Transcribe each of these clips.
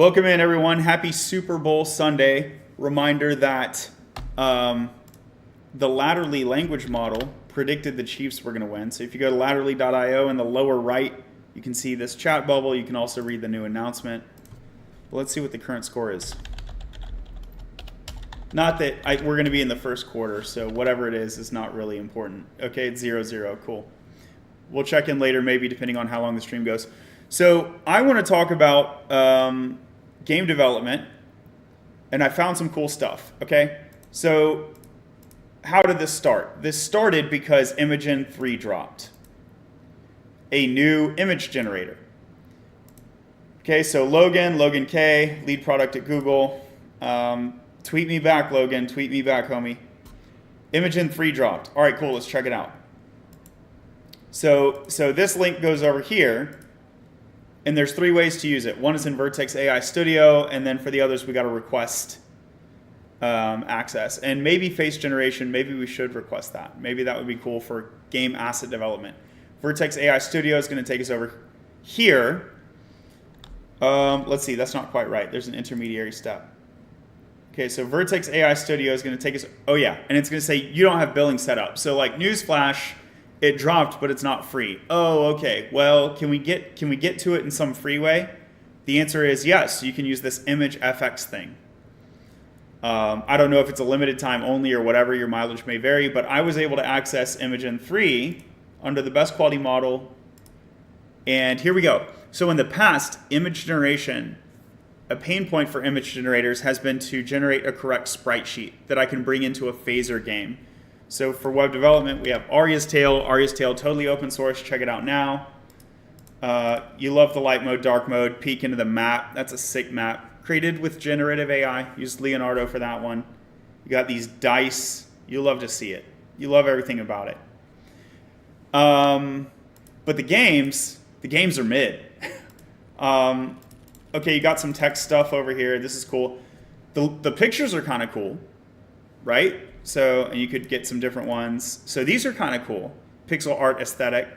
Welcome in, everyone. Happy Super Bowl Sunday. Reminder that the Latterly language model predicted the Chiefs were going to win. So if you go to latterly.io in the lower right, you can see this chat bubble. You can also read the new announcement. But let's see what the current score is. Not that we're going to be in the first quarter, so whatever it is not really important. Okay, it's 0-0. Cool. We'll check in later, maybe, depending on how long the stream goes. So I want to talk about game development, and I found some cool stuff, okay? So how did this start? This started because Imagen 3 dropped, a new image generator. Okay, so Logan K, lead product at Google. Tweet me back, Logan. Tweet me back, homie. Imagen 3 dropped. All right, cool. Let's check it out. So this link goes over here, and there's 3 ways to use it. One is in Vertex AI Studio, and then for the others, we got to request access. And maybe face generation, maybe we should request that. Maybe that would be cool for game asset development. Vertex AI Studio is going to take us over here. Let's see, that's not quite right. There's an intermediary step. Okay, so Vertex AI Studio is going to take us, oh yeah, and it's going to say you don't have billing set up. So like newsflash, it dropped, but it's not free. Oh, okay. Well, can we get to it in some free way? The answer is yes. You can use this image FX thing. I don't know if it's a limited time only or whatever. Your mileage may vary, but I was able to access Imagen 3 under the best quality model. And here we go. So in the past, image generation, a pain point for image generators has been to generate a correct sprite sheet that I can bring into a phaser game. So for web development, we have Arya's Tale. Arya's Tale, totally open source. Check it out now. You love the light mode, dark mode, peek into the map. That's a sick map. Created with generative AI. Used Leonardo for that one. You got these dice. You love to see it. You love everything about it. But the games are mid. Okay, you got some text stuff over here. This is cool. The pictures are kind of cool, right? So, and you could get some different ones. So these are kind of cool. Pixel art aesthetic.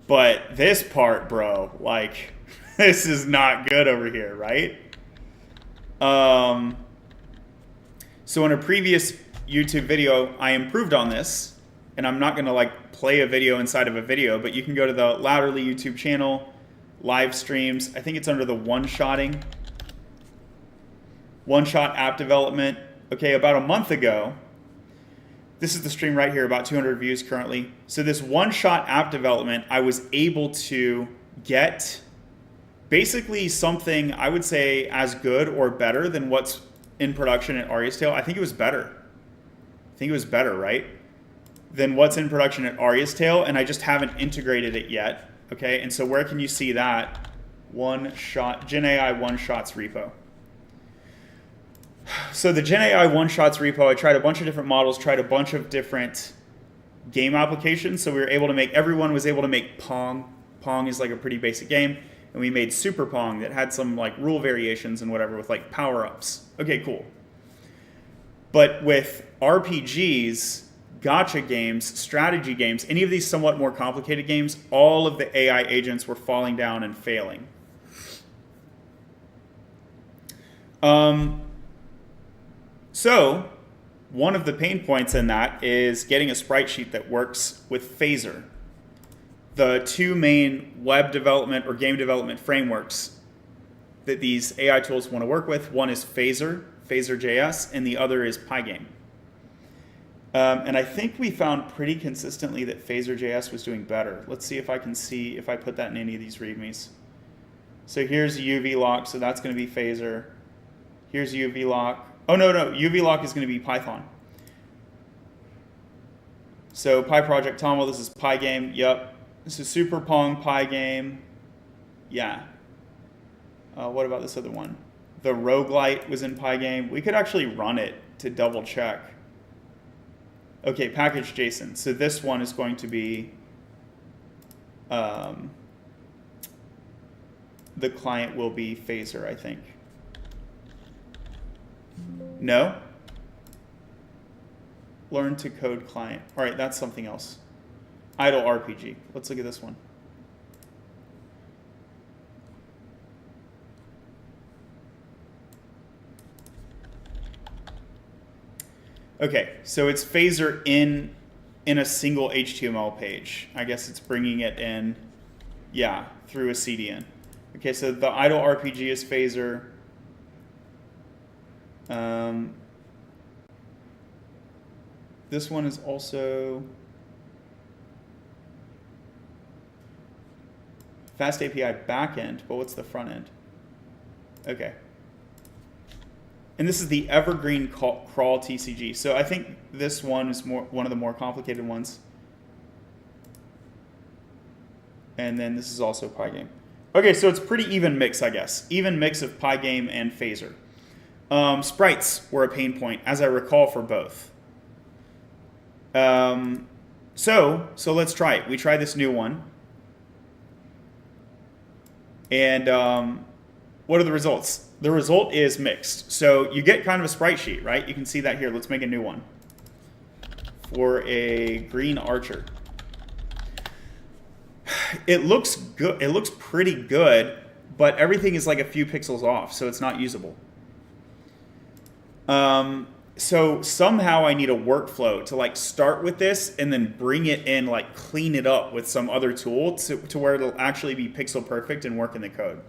But this part, bro, like, this is not good over here, right? So in a previous YouTube video, I improved on this. And I'm not going to, like, play a video inside of a video. But you can go to the Latterly YouTube channel. Live streams. I think it's under the one-shotting. One-shot app development. Okay, about a month ago, this is the stream right here, about 200 views currently. So this one-shot app development, I was able to get basically something I would say as good or better than what's in production at Arya's Tale. I think it was better. I think it was better, right? Than what's in production at Arya's Tale, and I just haven't integrated it yet. Okay, and so where can you see that? One-shot, GenAI one-shots repo. So the GenAI one-shots repo, I tried a bunch of different models, tried a bunch of different game applications. So we were able to make, everyone was able to make Pong. Pong is like a pretty basic game. And we made Super Pong that had some like rule variations and whatever with like power-ups. Okay, cool. But with RPGs, gotcha games, strategy games, any of these somewhat more complicated games, all of the AI agents were falling down and failing. So one of the pain points in that is getting a sprite sheet that works with Phaser. The 2 main web development or game development frameworks that these AI tools want to work with, one is Phaser, Phaser.js, and the other is Pygame. And I think we found pretty consistently that Phaser.js was doing better. Let's see if I can see if I put that in any of these readmes. So here's UV-lock, so that's going to be Phaser. Here's UV-lock. Oh, no, UV-lock is going to be Python. So PyProject Toml, this is Pygame. Yep. This is Super Pong Pygame. Yeah. What about this other one? The Roguelite was in Pygame. We could actually run it to double check. Okay, package JSON. So this one is going to be, the client will be Phaser, I think. No? Learn to code client. All right, that's something else. Idle RPG. Let's look at this one. Okay, so it's phaser in a single HTML page. I guess it's bringing it in, yeah, through a CDN. Okay, so the idle RPG is phaser. This one is also Fast API backend, but what's the front end? Okay. And this is the Evergreen crawl TCG. So I think this one is one of the more complicated ones. And then this is also Pygame. Okay, so it's pretty even mix, I guess. Even mix of Pygame and phaser. Sprites were a pain point, as I recall, for both. So let's try it. We try this new one. And what are the results? The result is mixed. So you get kind of a sprite sheet, right? You can see that here. Let's make a new one for a green archer. It looks good. It looks pretty good, but everything is like a few pixels off, so it's not usable. So somehow I need a workflow to like start with this and then bring it in, like clean it up with some other tool to where it'll actually be pixel perfect and work in the code.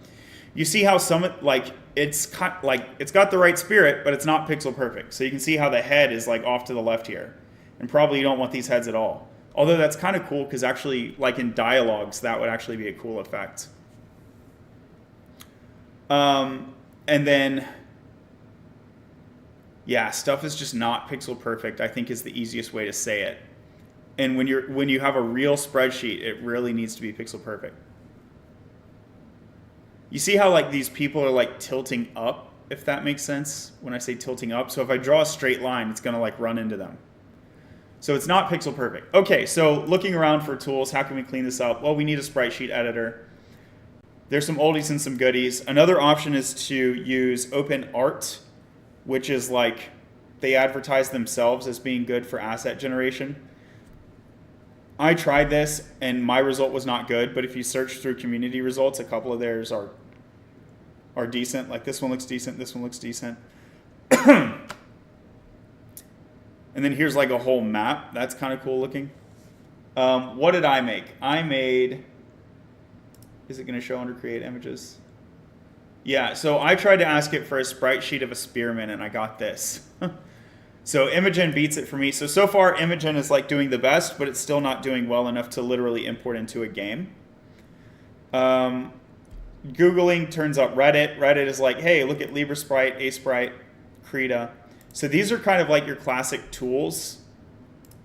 You see how some, like it's got the right spirit, but it's not pixel perfect. So you can see how the head is like off to the left here, and probably you don't want these heads at all. Although that's kind of cool because actually, like in dialogues, that would actually be a cool effect. And then, yeah, stuff is just not pixel perfect, I think is the easiest way to say it. And when you have a real spreadsheet, it really needs to be pixel perfect. You see how like these people are like tilting up, if that makes sense when I say tilting up. So if I draw a straight line, it's gonna like run into them. So it's not pixel perfect. Okay, so looking around for tools, how can we clean this up? Well, we need a sprite sheet editor. There's some oldies and some goodies. Another option is to use OpenArt, which is like, they advertise themselves as being good for asset generation. I tried this and my result was not good, but if you search through community results, a couple of theirs are decent. Like this one looks decent, this one looks decent. And then here's like a whole map. That's kind of cool looking. What did I make? I made, is it going to show under create images? Yeah, so I tried to ask it for a sprite sheet of a spearman and I got this. So Imogen beats it for me. So far Imogen is like doing the best, but it's still not doing well enough to literally import into a game. Googling turns up Reddit. Reddit is like, hey, look at LibreSprite, ASprite, Krita. So these are kind of like your classic tools.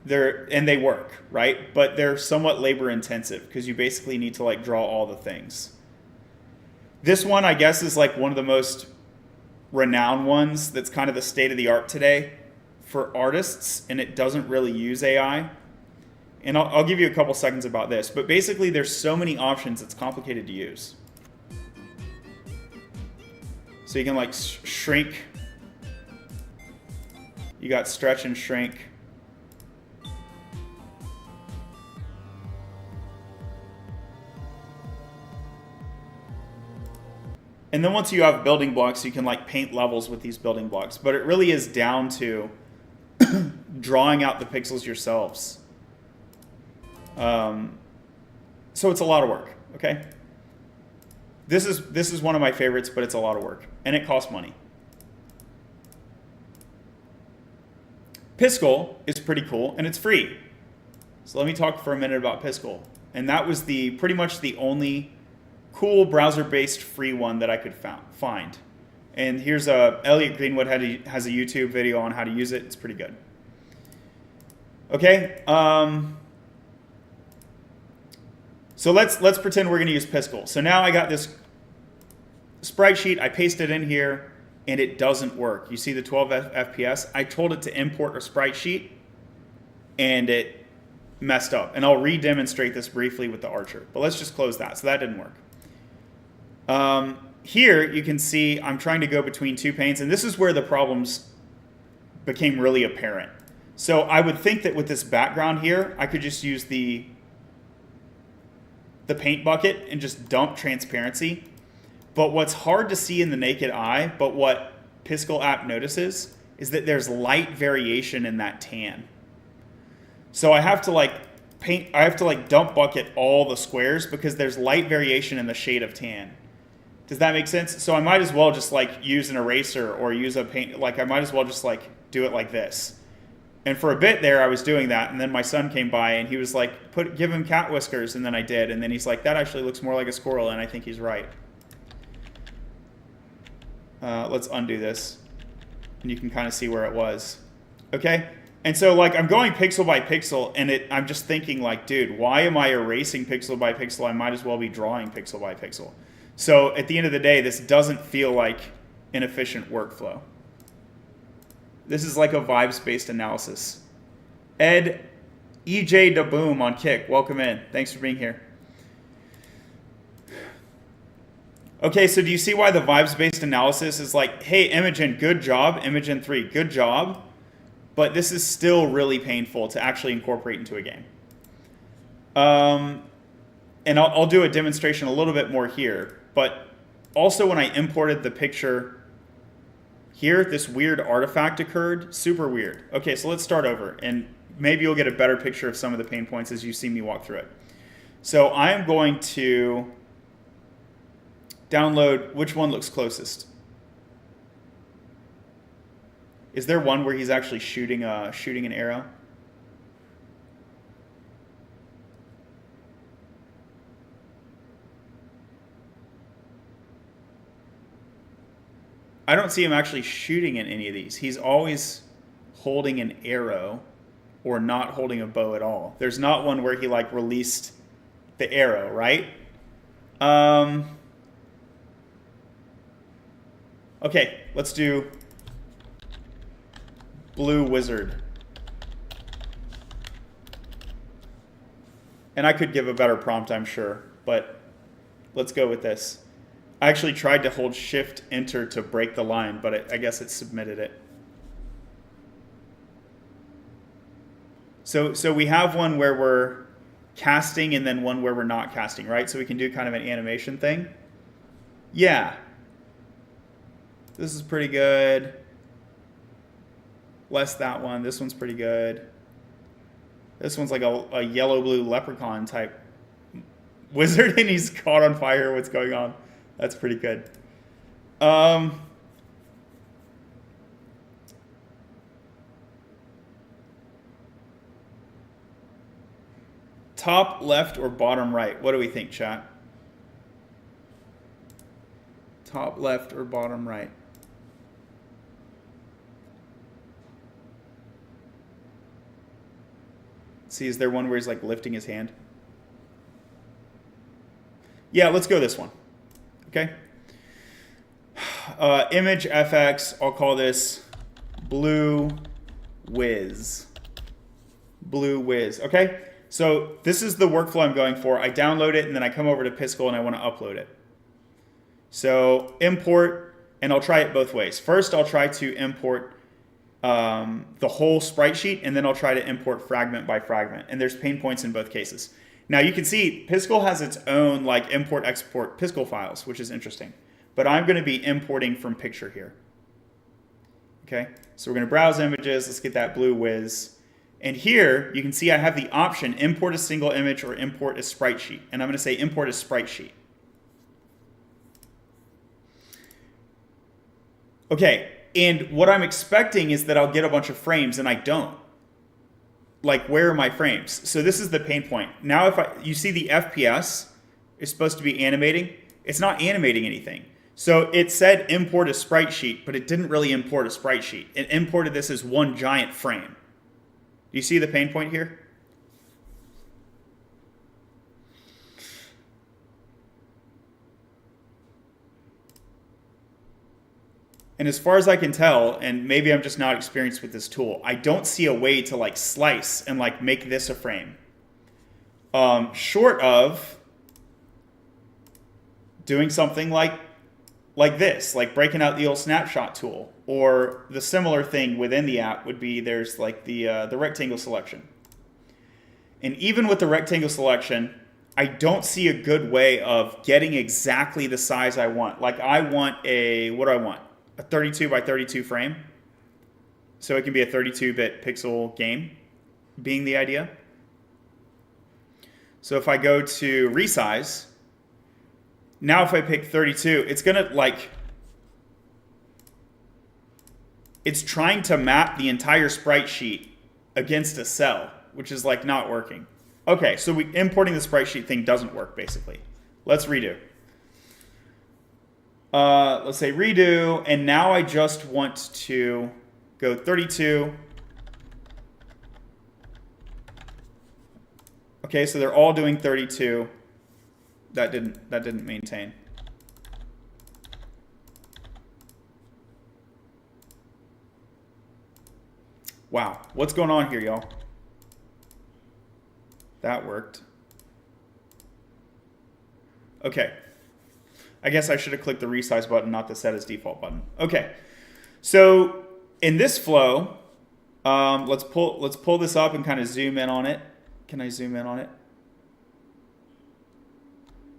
And they work, right? But they're somewhat labor intensive because you basically need to like draw all the things. This one, I guess, is like one of the most renowned ones that's kind of the state of the art today for artists, and it doesn't really use AI. And I'll give you a couple seconds about this, but basically there's so many options it's complicated to use. So you can like shrink. You got stretch and shrink. And then once you have building blocks, you can like paint levels with these building blocks. But it really is down to drawing out the pixels yourselves. So it's a lot of work, okay? This is one of my favorites, but it's a lot of work. And it costs money. Piskel is pretty cool, and it's free. So let me talk for a minute about Piskel. And that was pretty much the only cool browser-based free one that I could find. And here's Elliot Greenwood has a YouTube video on how to use it. It's pretty good. Okay. So let's pretend we're going to use Piskel. So now I got this sprite sheet. I paste it in here, and it doesn't work. You see the 12 FPS? I told it to import a sprite sheet, and it messed up. And I'll re-demonstrate this briefly with the Archer. But let's just close that. So that didn't work. Here you can see I'm trying to go between two panes, and this is where the problems became really apparent. So I would think that with this background here, I could just use the paint bucket and just dump transparency. But what's hard to see in the naked eye, but what Piskel app notices, is that there's light variation in that tan. So I have to like dump bucket all the squares because there's light variation in the shade of tan. Does that make sense? So I might as well just like use an eraser or use a paint, like I might as well just like do it like this. And for a bit there I was doing that, and then my son came by and he was like, give him cat whiskers, and then I did, and then he's like, that actually looks more like a squirrel, and I think he's right. Let's undo this, and you can kind of see where it was. Okay? And so like I'm going pixel by pixel, and I'm just thinking like, dude, why am I erasing pixel by pixel? I might as well be drawing pixel by pixel. So at the end of the day, this doesn't feel like an efficient workflow. This is like a vibes-based analysis. EJ Daboom on Kick, welcome in. Thanks for being here. Okay, so do you see why the vibes-based analysis is like, hey, Imogen, good job. Imogen 3, good job. But this is still really painful to actually incorporate into a game. And I'll do a demonstration a little bit more here. But also when I imported the picture here, this weird artifact occurred. Super weird. Okay, so let's start over. And maybe you'll get a better picture of some of the pain points as you see me walk through it. So I am going to download, which one looks closest? Is there one where he's actually shooting an arrow? I don't see him actually shooting in any of these. He's always holding an arrow or not holding a bow at all. There's not one where he like released the arrow, right? Okay, let's do blue wizard. And I could give a better prompt, I'm sure, but let's go with this. I actually tried to hold Shift Enter to break the line, but I guess it submitted it. So we have one where we're casting and then one where we're not casting, right? So we can do kind of an animation thing. Yeah. This is pretty good. Less that one. This one's pretty good. This one's like a yellow-blue leprechaun type wizard, and he's caught on fire. What's going on? That's pretty good. Top left or bottom right? What do we think, chat? Top left or bottom right? See, is there one where he's like lifting his hand? Yeah, let's go this one. Okay. Image FX, I'll call this Blue Wiz. Blue Wiz, okay? So this is the workflow I'm going for. I download it and then I come over to Piskel and I want to upload it. So import, and I'll try it both ways. First, I'll try to import the whole sprite sheet, and then I'll try to import fragment by fragment. And there's pain points in both cases. Now you can see Piskel has its own like import export Piskel files, which is interesting. But I'm going to be importing from picture here. Okay, so we're going to browse images. Let's get that blue whiz. And here you can see I have the option import a single image or import a sprite sheet. And I'm going to say import a sprite sheet. Okay, and what I'm expecting is that I'll get a bunch of frames, and I don't. Like, where are my frames? So this is the pain point. Now if you see the FPS is supposed to be animating, it's not animating anything. So it said import a sprite sheet, but it didn't really import a sprite sheet. It imported this as one giant frame. Do you see the pain point here? And as far as I can tell, and maybe I'm just not experienced with this tool, I don't see a way to like slice and like make this a frame. Short of doing something like this, like breaking out the old snapshot tool, or the similar thing within the app would be there's like the rectangle selection. And even with the rectangle selection, I don't see a good way of getting exactly the size I want. Like I want what do I want? A 32 by 32 frame. So it can be a 32-bit pixel game being the idea. So if I go to resize, now if I pick 32, it's going to like, it's trying to map the entire sprite sheet against a cell, which is like not working. Okay, so importing the sprite sheet thing doesn't work basically. Let's redo. Let's say redo, and now I just want to go 32. Okay, so they're all doing 32. That didn't maintain. Wow, what's going on here, y'all? That worked. Okay. I guess I should have clicked the resize button, not the set as default button. Okay. So in this flow, let's pull this up and kind of zoom in on it. Can I zoom in on it?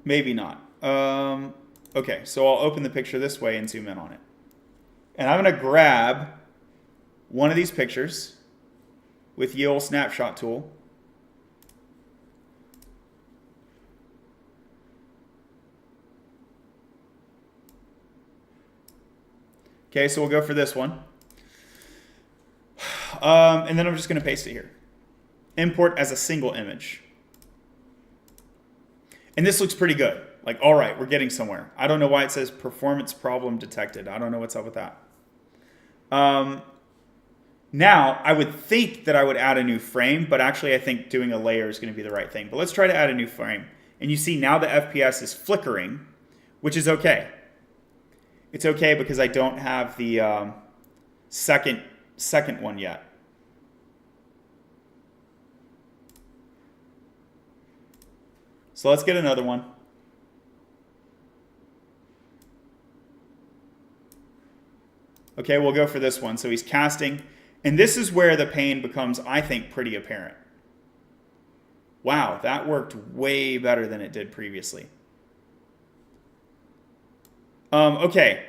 Maybe not. Okay, so I'll open the picture this way and zoom in on it. And I'm going to grab one of these pictures with Yale Snapshot tool. Okay, so we'll go for this one. And then I'm just going to paste it here. Import as a single image. And this looks pretty good. Like, all right, we're getting somewhere. I don't know why it says performance problem detected. I don't know what's up with that. Now, I would think that I would add a new frame, but actually I think doing a layer is going to be the right thing. But let's try to add a new frame. And you see now the FPS is flickering, which is okay. It's okay because I don't have the second one yet. So let's get another one. Okay, we'll go for this one. So he's casting. And this is where the pain becomes, I think, pretty apparent. Wow, that worked way better than it did previously. Okay.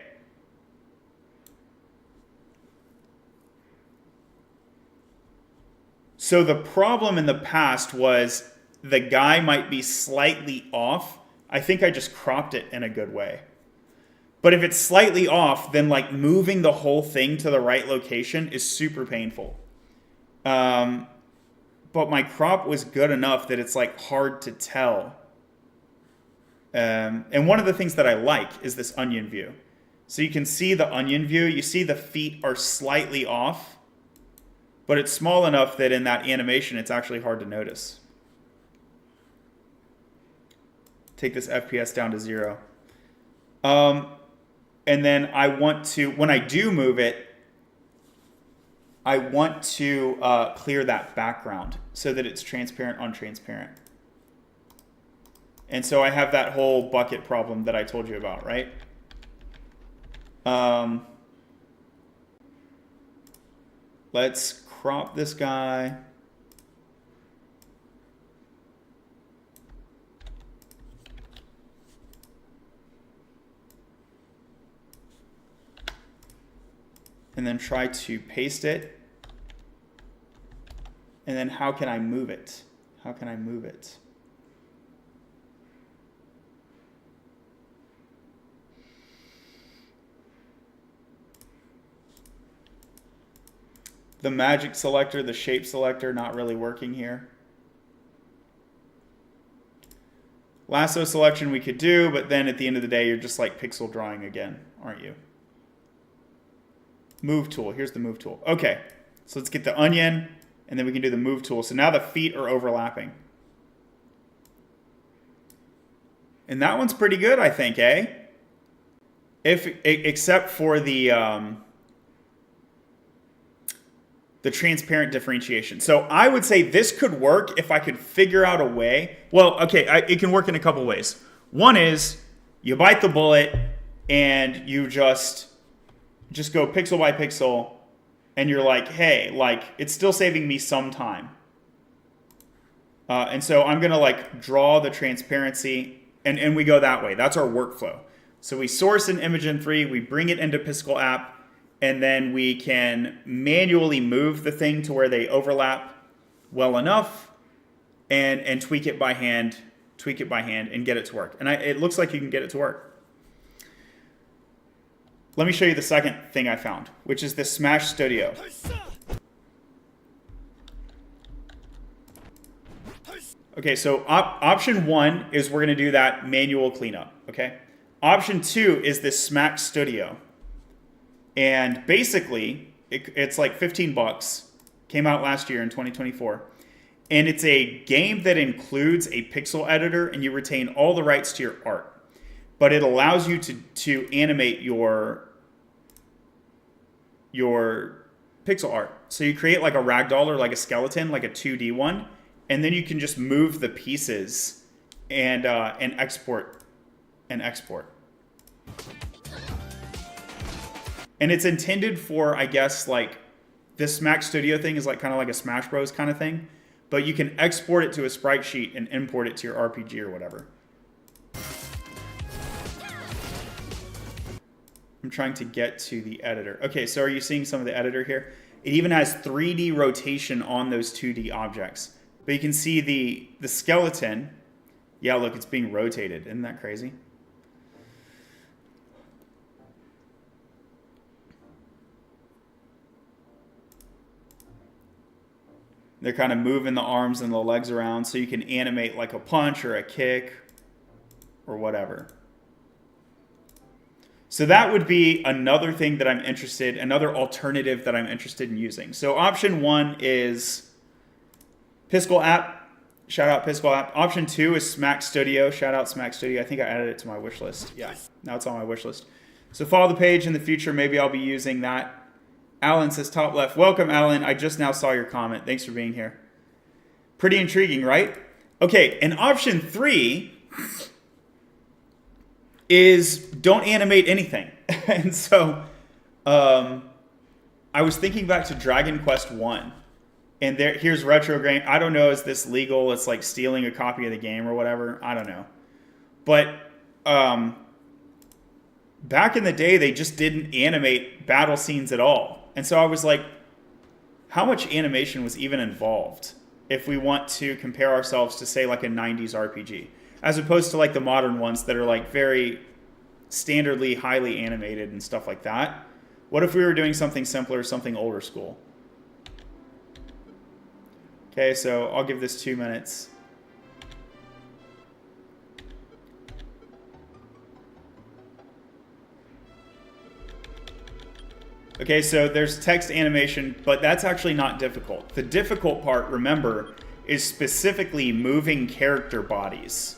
So the problem in the past was the guy might be slightly off. I think I just cropped it in a good way. But if it's slightly off, then like moving the whole thing to the right location is super painful. But my crop was good enough that it's like hard to tell. And one of the things that I like is this onion view. So you can see the onion view. You see the feet are slightly off, but it's small enough that in that animation, it's actually hard to notice. Take this FPS down to 0. And then I want to, when I do move it, I want to clear that background so that it's transparent on transparent. And so I have that whole bucket problem that I told you about, right? Let's crop this guy. And then try to paste it. And then how can I move it? How can I move it? The magic selector, the shape selector, not really working here. Lasso selection we could do, but then at the end of the day, you're just like pixel drawing again, aren't you? Move tool, here's the move tool. Okay, so let's get the onion, and then we can do the move tool. So now the feet are overlapping. And that one's pretty good, I think, eh? Except for the transparent differentiation. So I would say this could work if I could figure out a way. Well, okay, it can work in a couple ways. One is you bite the bullet and you just go pixel by pixel and you're like, hey, like it's still saving me some time. And so I'm gonna like draw the transparency and we go that way. That's our workflow. So we source an image in 3, we bring it into Piskel app, and then we can manually move the thing to where they overlap well enough, and tweak it by hand, and get it to work. And it looks like you can get it to work. Let me show you the second thing I found, which is the Smash Studio. Okay, so option 1 is we're going to do that manual cleanup, okay? Option 2 is this Smash Studio. And basically, it's like 15 bucks. Came out last year in 2024. And it's a game that includes a pixel editor, and you retain all the rights to your art. But it allows you to animate your pixel art. So you create like a ragdoll or like a skeleton, like a 2D one, and then you can just move the pieces and export. And it's intended for, I guess, like this Smash Studio thing is like kind of like a Smash Bros kind of thing, but you can export it to a sprite sheet and import it to your RPG or whatever. I'm trying to get to the editor. Okay, so are you seeing some of the editor here? It even has 3D rotation on those 2D objects. But you can see the skeleton. Yeah, look, it's being rotated. Isn't that crazy? They're kind of moving the arms and the legs around so you can animate like a punch or a kick or whatever. So that would be another thing that I'm interested, another alternative that I'm interested in using. So option 1 is Piskel app. Shout out Piskel app. Option 2 is Smash Studio. Shout out Smash Studio. I think I added it to my wish list. Yeah, now it's on my wish list. So follow the page in the future. Maybe I'll be using that. Alan says top left. Welcome, Alan. I just now saw your comment. Thanks for being here. Pretty intriguing, right? Okay, and option 3 is don't animate anything. And so I was thinking back to Dragon Quest 1. And here's retro game. I don't know, is this legal? It's like stealing a copy of the game or whatever. I don't know. But back in the day, they just didn't animate battle scenes at all. And so I was like, how much animation was even involved if we want to compare ourselves to, say, like a 90s RPG, as opposed to like the modern ones that are like very standardly highly animated and stuff like that? What if we were doing something simpler, something older school? Okay, so I'll give this 2 minutes. Okay, so there's text animation, but that's actually not difficult. The difficult part, remember, is specifically moving character bodies.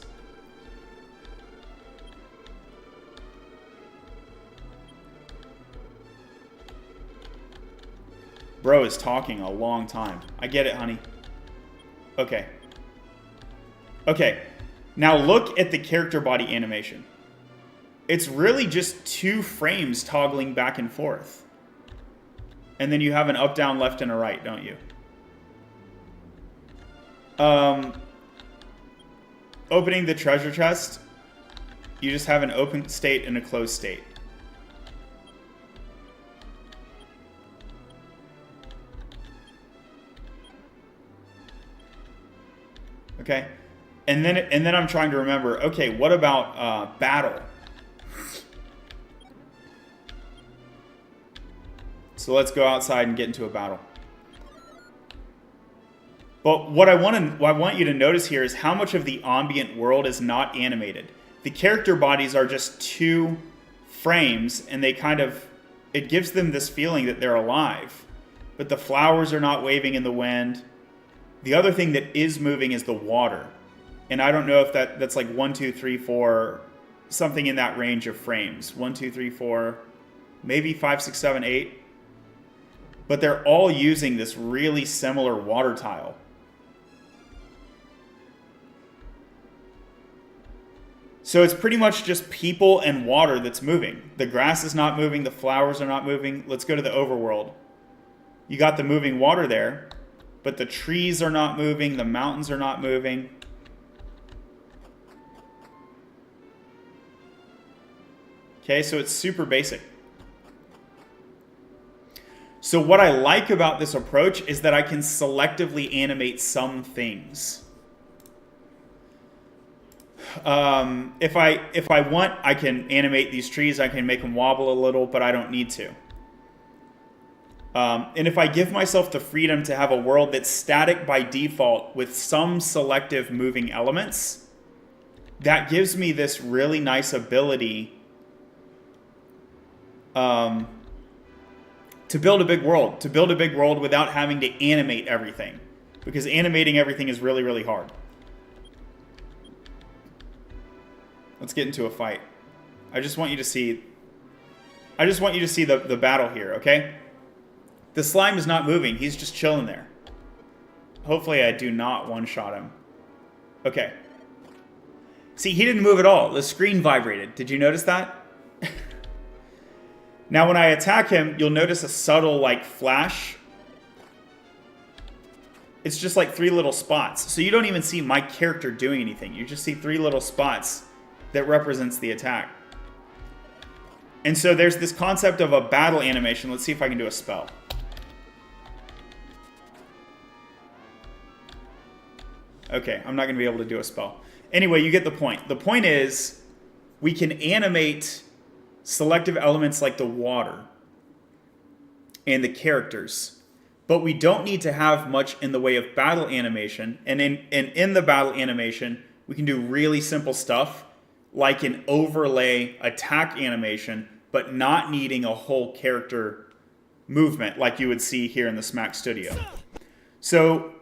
Bro is talking a long time. I get it, honey. Okay. Okay, now look at the character body animation. It's really just 2 frames toggling back and forth. And then you have an up, down, left, and a right, don't you? Opening the treasure chest, you just have an open state and a closed state. Okay, and then I'm trying to remember. Okay, what about battle? So let's go outside and get into a battle. But what I want you to notice here is how much of the ambient world is not animated. The character bodies are just 2 frames, and it gives them this feeling that they're alive. But the flowers are not waving in the wind. The other thing that is moving is the water. And I don't know if that's like 1, 2, 3, 4, something in that range of frames. 1, 2, 3, 4, maybe 5, 6, 7, 8. But they're all using this really similar water tile. So it's pretty much just people and water that's moving. The grass is not moving, the flowers are not moving. Let's go to the overworld. You got the moving water there, but the trees are not moving, the mountains are not moving. Okay, so it's super basic. So what I like about this approach is that I can selectively animate some things. If I want, I can animate these trees. I can make them wobble a little, but I don't need to. And if I give myself the freedom to have a world that's static by default with some selective moving elements, that gives me this really nice ability to build a big world without having to animate everything, because animating everything is really, really hard. Let's get into a fight. I just want you to see the battle here, okay? The slime is not moving. He's just chilling there. Hopefully I do not one-shot him. Okay. See, he didn't move at all. The screen vibrated. Did you notice that? Now when I attack him, you'll notice a subtle like flash. It's just like 3 little spots. So you don't even see my character doing anything. You just see 3 little spots that represents the attack. And so there's this concept of a battle animation. Let's see if I can do a spell. Okay, I'm not going to be able to do a spell. Anyway, you get the point. The point is, we can animate selective elements like the water and the characters, but we don't need to have much in the way of battle animation. And in the battle animation, we can do really simple stuff like an overlay attack animation, but not needing a whole character movement like you would see here in the Smack Studio. So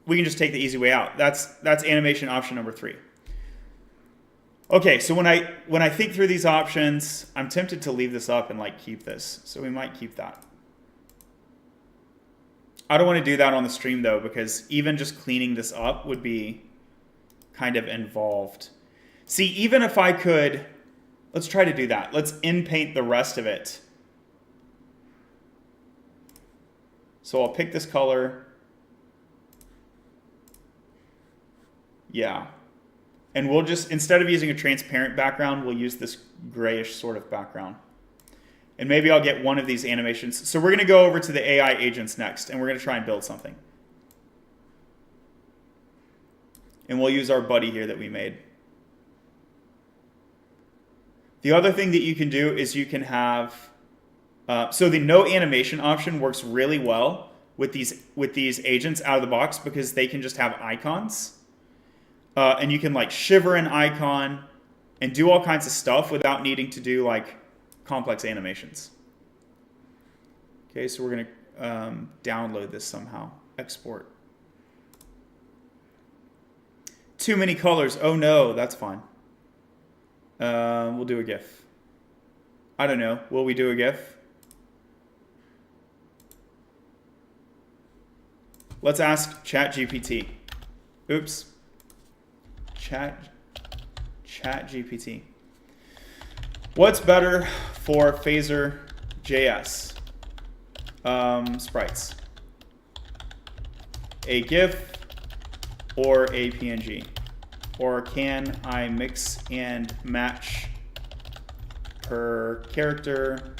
we can just take the easy way out. That's animation option number 3. Okay, so when I think through these options, I'm tempted to leave this up and like keep this. So we might keep that. I don't want to do that on the stream though, because even just cleaning this up would be kind of involved. See, even if I could, let's try to do that. Let's in-paint the rest of it. So I'll pick this color. Yeah. And we'll just, instead of using a transparent background, we'll use this grayish sort of background. And maybe I'll get one of these animations. So we're going to go over to the AI agents next, and we're going to try and build something. And we'll use our buddy here that we made. The other thing that you can do is you can have, so the no animation option works really well with these agents out of the box, because they can just have icons. And you can like shiver an icon and do all kinds of stuff without needing to do like complex animations. Okay, so we're going to download this somehow. Export. Too many colors. Oh no, that's fine. We'll do a GIF. I don't know. Will we do a GIF? Let's ask ChatGPT. Oops. ChatGPT. What's better for Phaser JS? Sprites. A GIF or a PNG? Or can I mix and match per character,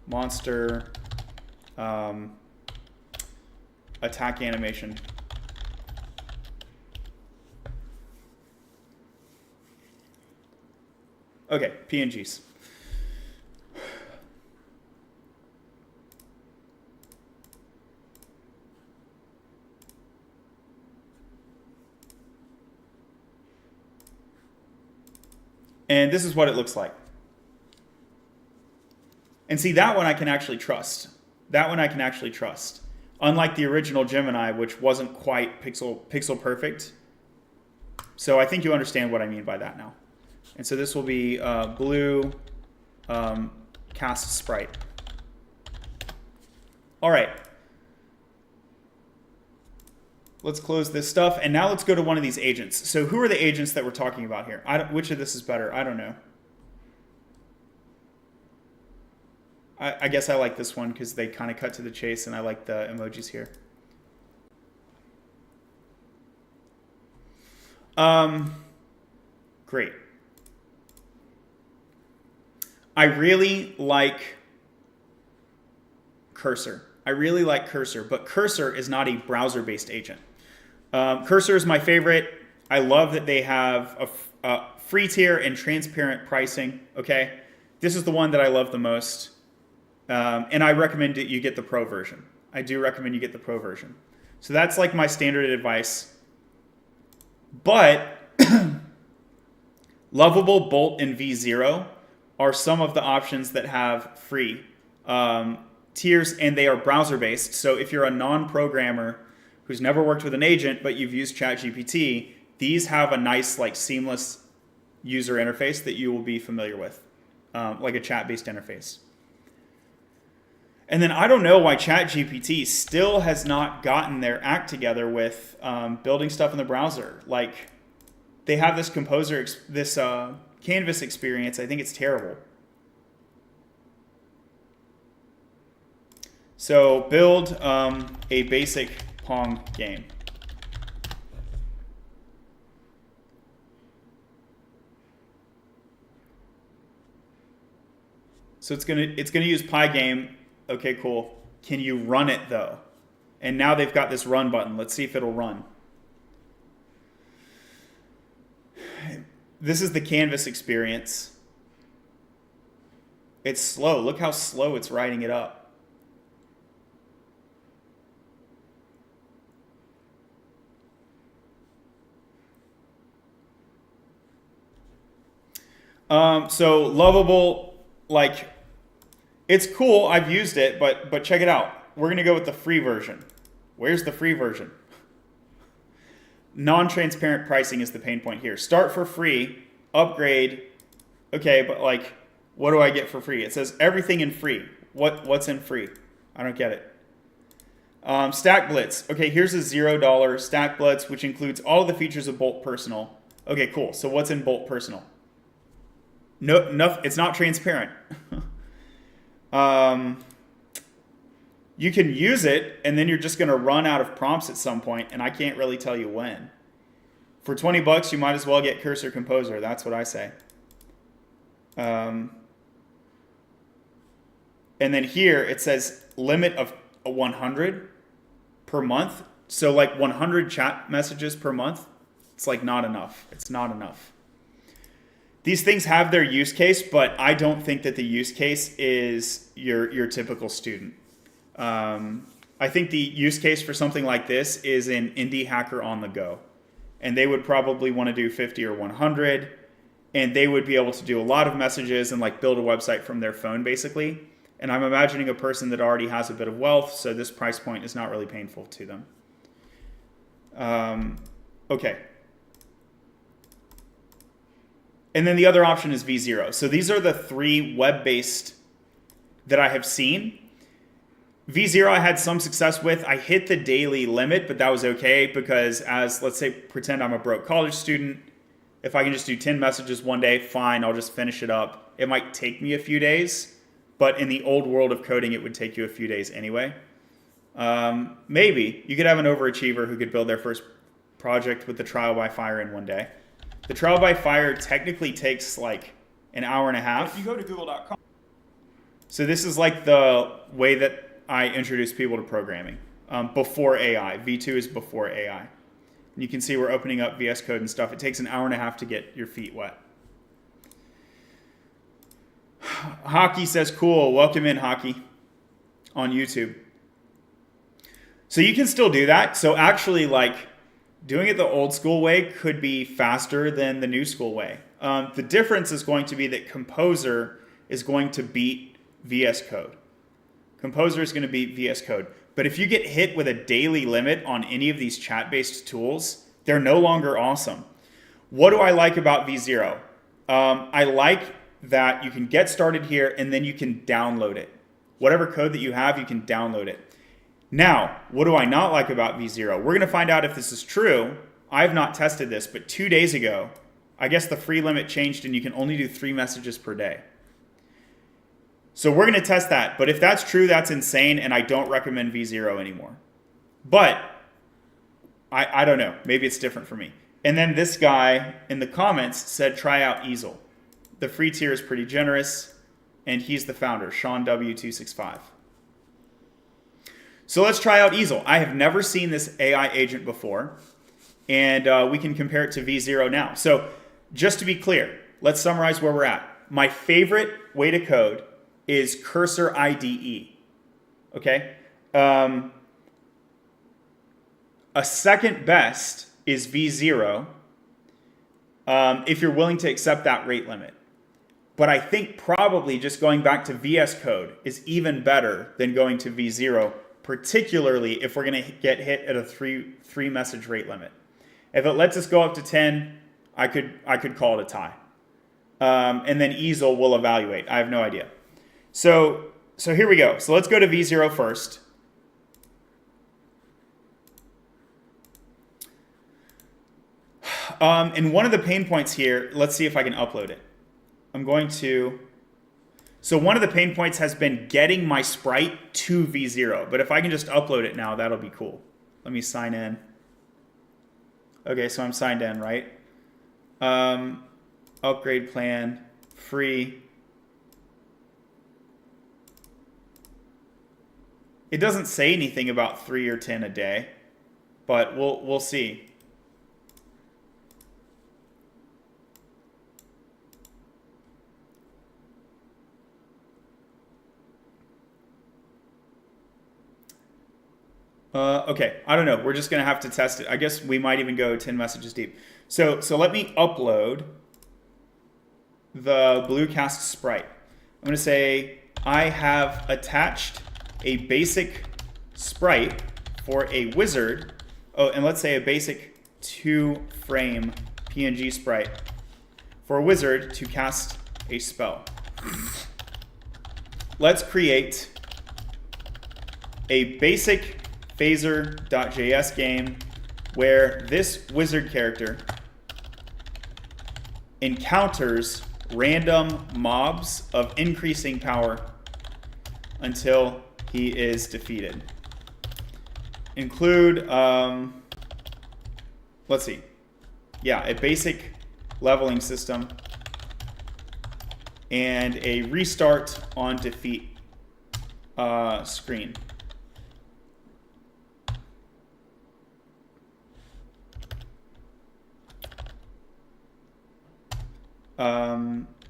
monster, attack animation? Okay, PNGs. And this is what it looks like. And see, that one I can actually trust. That one I can actually trust. Unlike the original Gemini, which wasn't quite pixel perfect. So I think you understand what I mean by that now. And so this will be blue cast sprite. All right. Let's close this stuff. And now let's go to one of these agents. So who are the agents that we're talking about here? Which of this is better? I don't know. I guess I like this one because they kind of cut to the chase, and I like the emojis here. Great. I really like Cursor. I really like Cursor, but Cursor is not a browser-based agent. Cursor is my favorite. I love that they have a free tier and transparent pricing, okay? This is the one that I love the most. And I recommend that you get the pro version. I do recommend you get the pro version. So that's like my standard advice. But Lovable, Bolt, and V0 are some of the options that have free tiers, and they are browser-based. So if you're a non-programmer who's never worked with an agent, but you've used ChatGPT, these have a nice, like, seamless user interface that you will be familiar with, like a chat-based interface. And then I don't know why ChatGPT still has not gotten their act together with building stuff in the browser. Like, they have this Composer, this Canvas experience. I think it's terrible. So build a basic Pong game. So it's gonna use Pygame. Okay, cool. Can you run it though? And now they've got this run button. Let's see if it'll run. This is the Canvas experience. It's slow. Look how slow it's writing it up. So Lovable, like, it's cool. I've used it, but check it out. We're going to go with the free version. Where's the free version? Non-transparent pricing is the pain point here. Start for free, upgrade. Okay, but like, what do I get for free? It says everything in free. What's in free? I don't get it. Stack Blitz. Okay, here's a $0 Stack Blitz, which includes all of the features of Bolt Personal. Okay, cool. So what's in Bolt Personal? No, it's not transparent. You can use it, and then you're just going to run out of prompts at some point, and I can't really tell you when. For 20 bucks, you might as well get Cursor Composer. That's what I say. And then here it says limit of 100 per month. So like 100 chat messages per month. It's like not enough. It's not enough. These things have their use case, but I don't think that the use case is your typical student. I think the use case for something like this is an indie hacker on the go. And they would probably want to do 50 or 100. And they would be able to do a lot of messages and like build a website from their phone, basically. And I'm imagining a person that already has a bit of wealth, so this price point is not really painful to them. Okay. And then the other option is V0. So these are the three web-based that I have seen. V0 I had some success with. I hit the daily limit, but that was okay because as, let's say, pretend I'm a broke college student. If I can just do 10 messages one day, fine, I'll just finish it up. It might take me a few days, but in the old world of coding, it would take you a few days anyway. Maybe. You could have an overachiever who could build their first project with the trial by fire in one day. The trial by fire technically takes like an hour and a half. If you go to google.com. So this is like the way that I introduce people to programming before AI. V2 is before AI. And you can see we're opening up VS Code and stuff. It takes an hour and a half to get your feet wet. Hockey says, cool. Welcome in, Hockey, on YouTube. So you can still do that. So actually, like, doing it the old school way could be faster than the new school way. The difference is going to be that Composer is going to beat VS Code. Composer is going to beat VS Code. But if you get hit with a daily limit on any of these chat-based tools, they're no longer awesome. What do I like about V0? I like that you can get started here and then you can download it. Whatever code that you have, you can download it. Now, what do I not like about V0? We're going to find out if this is true. I've not tested this, but 2 days ago, I guess the free limit changed and you can only do 3 messages per day. So we're going to test that. But if that's true, that's insane, and I don't recommend V0 anymore. But I don't know. Maybe it's different for me. And then this guy in the comments said, try out Easel. The free tier is pretty generous, and he's the founder, Sean W265. So let's try out Easel. I have never seen this AI agent before, and we can compare it to V0 now. So just to be clear, let's summarize where we're at. My favorite way to code is Cursor IDE. Okay? A second best is V0 if you're willing to accept that rate limit. But I think probably just going back to VS Code is even better than going to V0, particularly if we're going to get hit at a three message rate limit. If it lets us go up to 10, I could call it a tie. And then Easel will evaluate. I have no idea. So here we go. So let's go to V0 first. And one of the pain points here, let's see if I can upload it. So one of the pain points has been getting my sprite to V0, but if I can just upload it now, that'll be cool. Let me sign in. Okay, so I'm signed in, right? Upgrade plan, free. It doesn't say anything about 3 or 10 a day, but we'll see. Okay, I don't know. We're just going to have to test it. I guess we might even go 10 messages deep. So let me upload the Bluecast sprite. I'm going to say I have attached a basic sprite for a wizard. Oh, and let's say a basic 2-frame PNG sprite for a wizard to cast a spell. Let's create a basic phaser.js game where this wizard character encounters random mobs of increasing power until he is defeated. Include, let's see. Yeah, a basic leveling system and a restart on defeat screen.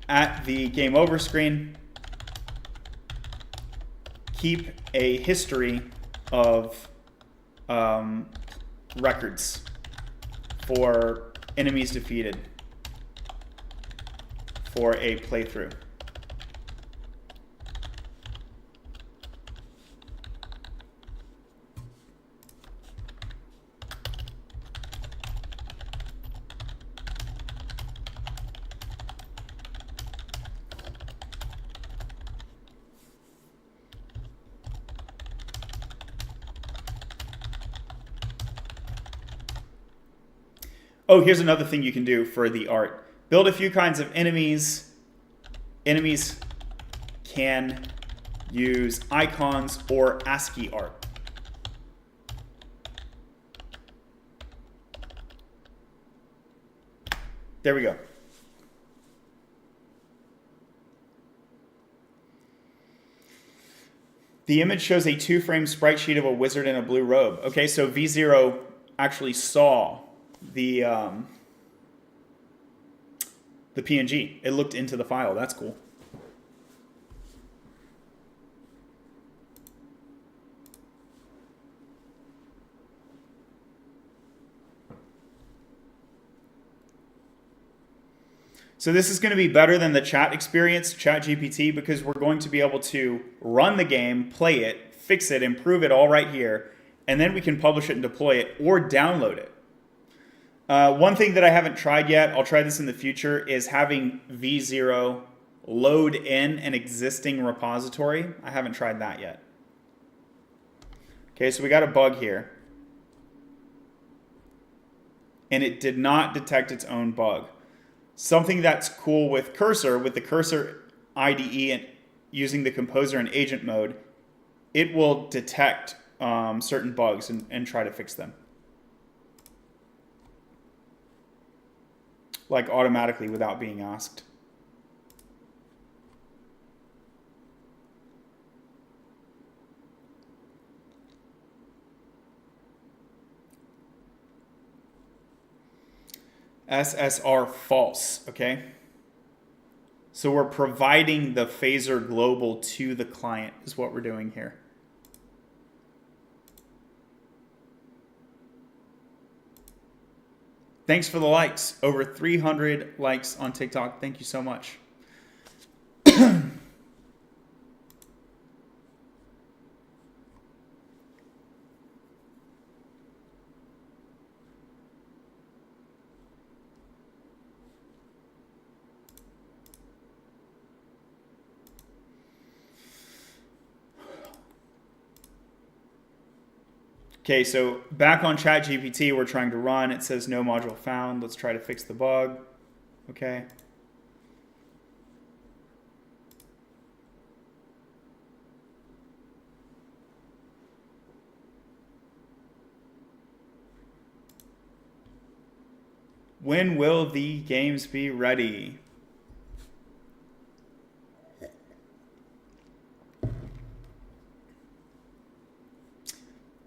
At the game over screen, keep a history of records for enemies defeated for a playthrough. Oh, here's another thing you can do for the art. Build a few kinds of enemies. Enemies can use icons or ASCII art. There we go. The image shows a 2-frame sprite sheet of a wizard in a blue robe. Okay, so V0 actually saw the PNG. It looked into the file. That's cool. So this is going to be better than the chat experience, ChatGPT, because we're going to be able to run the game, play it, fix it, improve it all right here, and then we can publish it and deploy it or download it. One thing that I haven't tried yet, I'll try this in the future, is having V0 load in an existing repository. I haven't tried that yet. Okay, so we got a bug here. And it did not detect its own bug. Something that's cool with Cursor, with the Cursor IDE and using the Composer and Agent mode, it will detect certain bugs and try to fix them. Like automatically without being asked. SSR false, okay? So we're providing the phaser global to the client is what we're doing here. Thanks for the likes. Over 300 likes on TikTok. Thank you so much. Okay, so back on ChatGPT, we're trying to run. It says no module found. Let's try to fix the bug. Okay. When will the games be ready?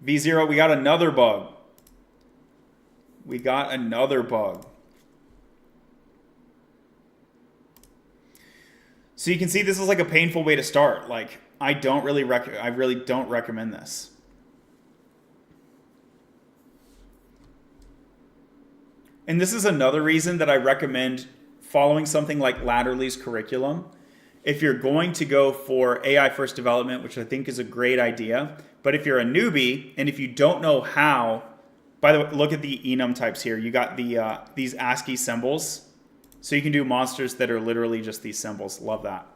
V0, we got another bug. We got another bug. So you can see this is like a painful way to start. Like I really don't recommend this. And this is another reason that I recommend following something like Latterly's curriculum. If you're going to go for AI first development, which I think is a great idea, but if you're a newbie and if you don't know how, by the way, look at the enum types here. You got the these ASCII symbols. So you can do monsters that are literally just these symbols. Love that.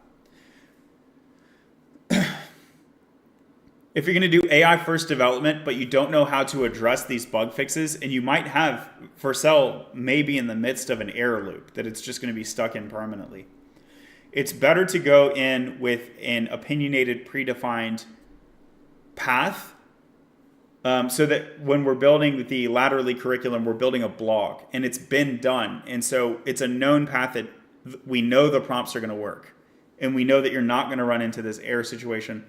If you're going to do AI first development, but you don't know how to address these bug fixes, and you might have, Vercel may be in the midst of an error loop that it's just going to be stuck in permanently. It's better to go in with an opinionated, predefined path so that when we're building the Latterly curriculum, we're building a blog, and it's been done. And so it's a known path that we know the prompts are going to work, and we know that you're not going to run into this error situation,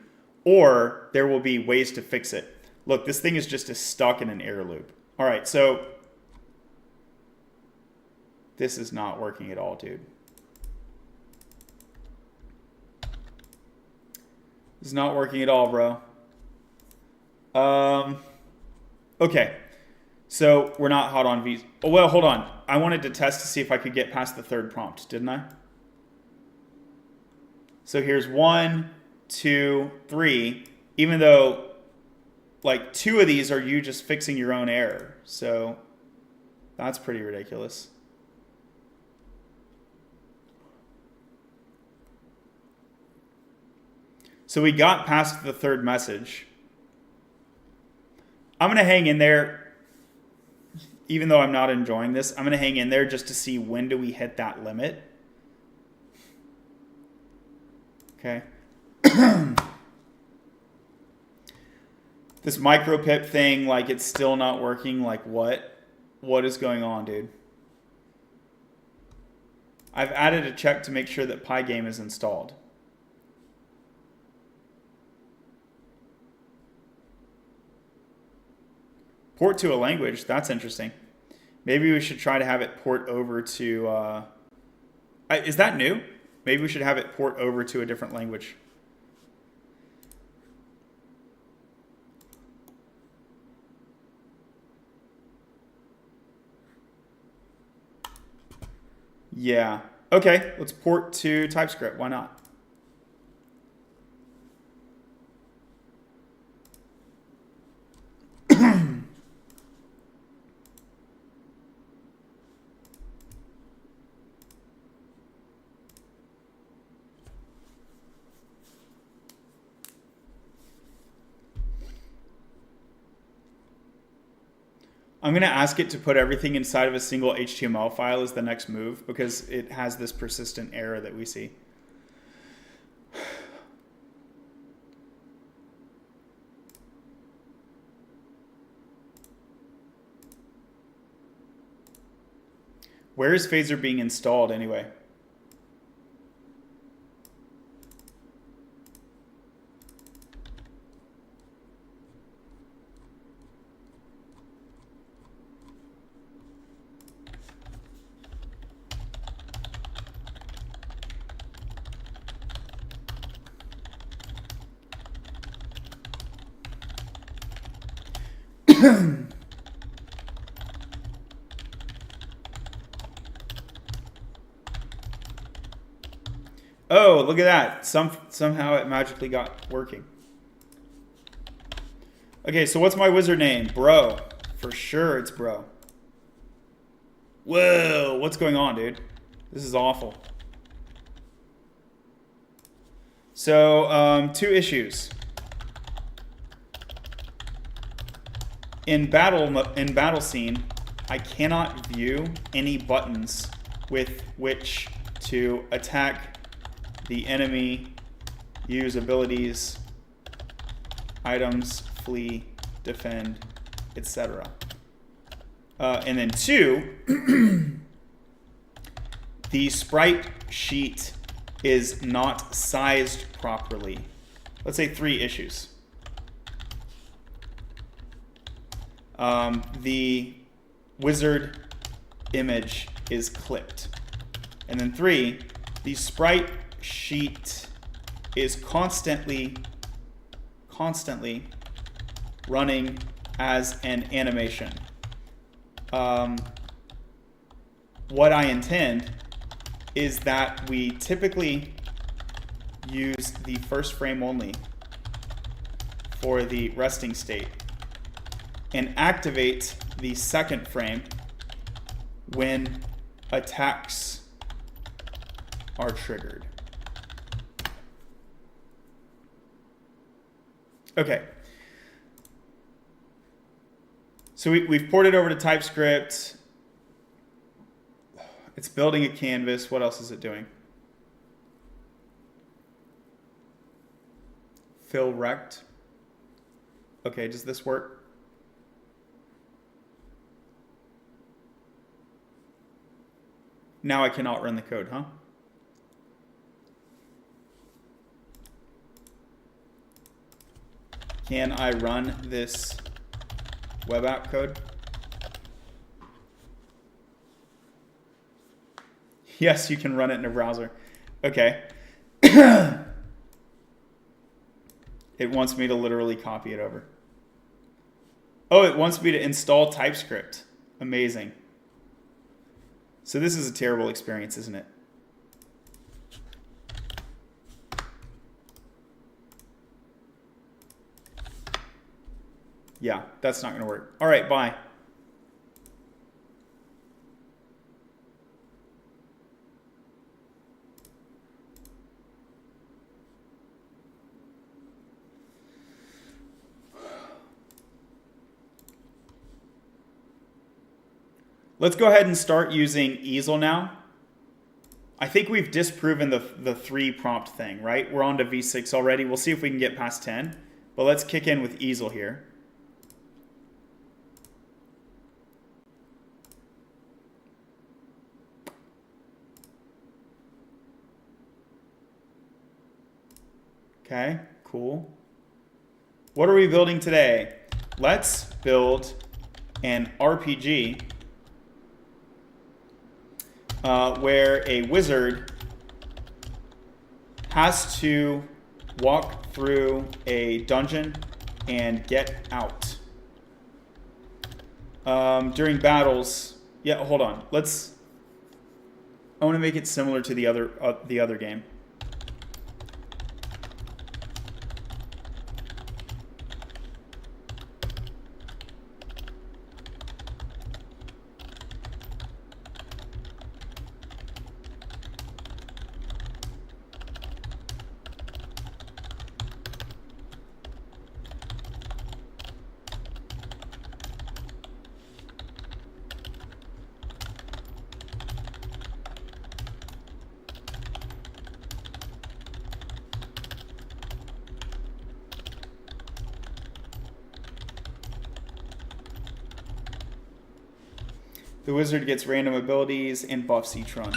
or there will be ways to fix it. Look, this thing is just stuck in an error loop. All right, so this is not working at all, dude. It's not working at all, bro. Okay, so we're not hot on V's. Oh, well, hold on. I wanted to test to see if I could get past the third prompt, didn't I? So here's 1, 2, 3. Even though, like, 2 of these are you just fixing your own error. So that's pretty ridiculous. So we got past the third message. I'm going to hang in there, even though I'm not enjoying this. I'm going to hang in there just to see when do we hit that limit. Okay. This micropip thing, like it's still not working. Like what? What is going on, dude? I've added a check to make sure that Pygame is installed. Port to a language, that's interesting. Maybe we should try to have it port over to, is that new? Maybe we should have it port over to a different language. Yeah, okay, let's port to TypeScript, why not? I'm going to ask it to put everything inside of a single HTML file as the next move because it has this persistent error that we see. Where is Phaser being installed anyway? Oh, look at that. Somehow it magically got working. Okay, so what's my wizard name? Bro. For sure it's bro. Whoa, what's going on, dude? This is awful. So, 2 issues. In battle scene, I cannot view any buttons with which to attack the enemy, use abilities, items, flee, defend, etc. And then 2, the sprite sheet is not sized properly. Let's say 3 issues. The wizard image is clipped. And then 3, the sprite sheet is constantly running as an animation. What I intend is that we typically use the first frame only for the resting state and activate the second frame when attacks are triggered. Okay. So we've ported over to TypeScript. It's building a canvas. What else is it doing? Fill rect. Okay, does this work? Now I cannot run the code, huh? Can I run this web app code? Yes, you can run it in a browser. Okay. It wants me to literally copy it over. Oh, it wants me to install TypeScript. Amazing. So this is a terrible experience, isn't it? Yeah, that's not going to work. All right, bye. Let's go ahead and start using easel now. I think we've disproven the 3 prompt thing, right? We're on to V6 already. We'll see if we can get past 10. But let's kick in with easel here. Okay, cool. What are we building today? Let's build an RPG where a wizard has to walk through a dungeon and get out. During battles, yeah, hold on. I want to make it similar to the other game. The wizard gets random abilities and buffs each run.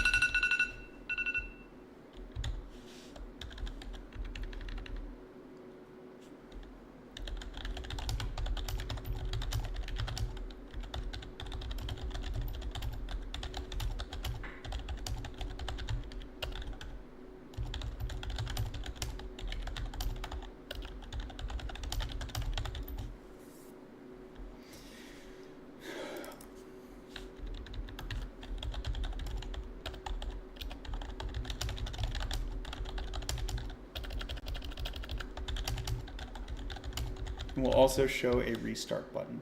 And we'll also show a restart button.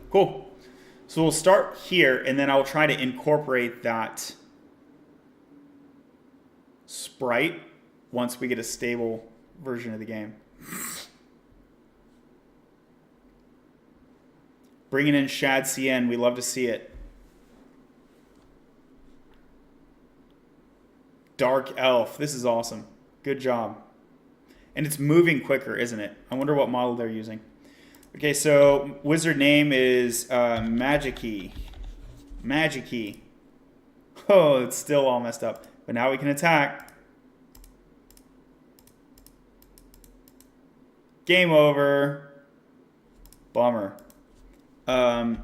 Cool. So we'll start here, and then I'll try to incorporate that sprite once we get a stable version of the game. Bringing in Shad CN, we love to see it. Dark Elf, this is awesome. Good job. And it's moving quicker, isn't it? I wonder what model they're using. Okay, so wizard name is Magikey. Magikey. Oh, it's still all messed up. But now we can attack. Game over. Bummer.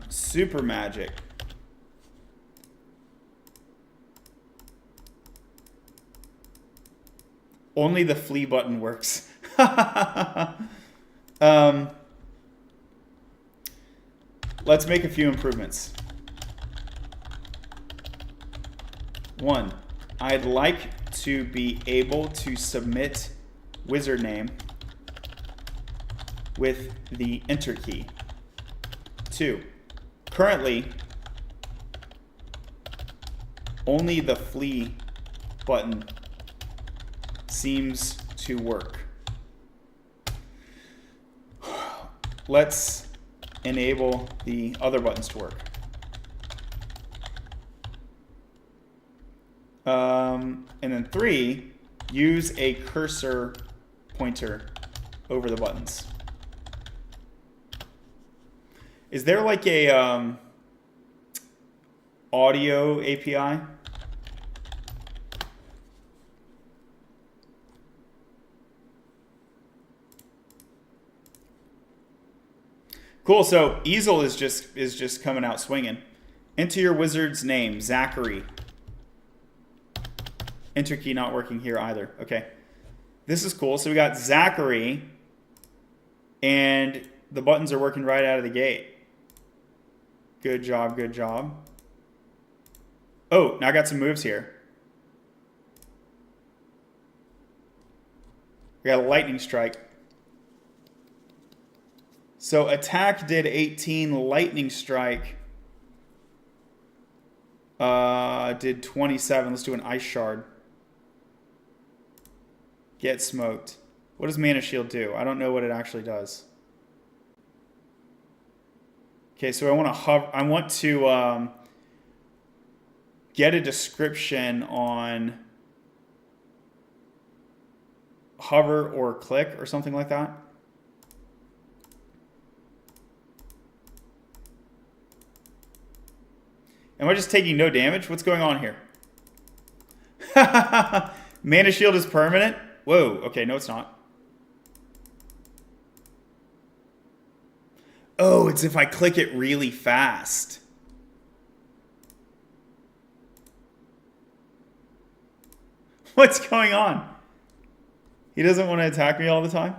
Super magic. Only the flee button works. Let's make a few improvements. 1, I'd like to be able to submit wizard name with the enter key. 2, currently only the flee button seems to work. Let's enable the other buttons to work. And then 3, use a cursor pointer over the buttons. Is there like a audio API? Cool. So Easel is just coming out swinging. Enter your wizard's name, Zachary. Enter key not working here either. Okay. This is cool. So we got Zachary, and the buttons are working right out of the gate. Good job, good job. Oh, now I got some moves here. We got a lightning strike. So attack did 18, lightning strike did 27. Let's do an ice shard. Get smoked. What does mana shield do? I don't know what it actually does. Okay, so I want to get a description on hover or click or something like that. Am I just taking no damage? What's going on here? Mana shield is permanent? Whoa, okay, no it's not. Oh, it's if I click it really fast. What's going on? He doesn't want to attack me all the time?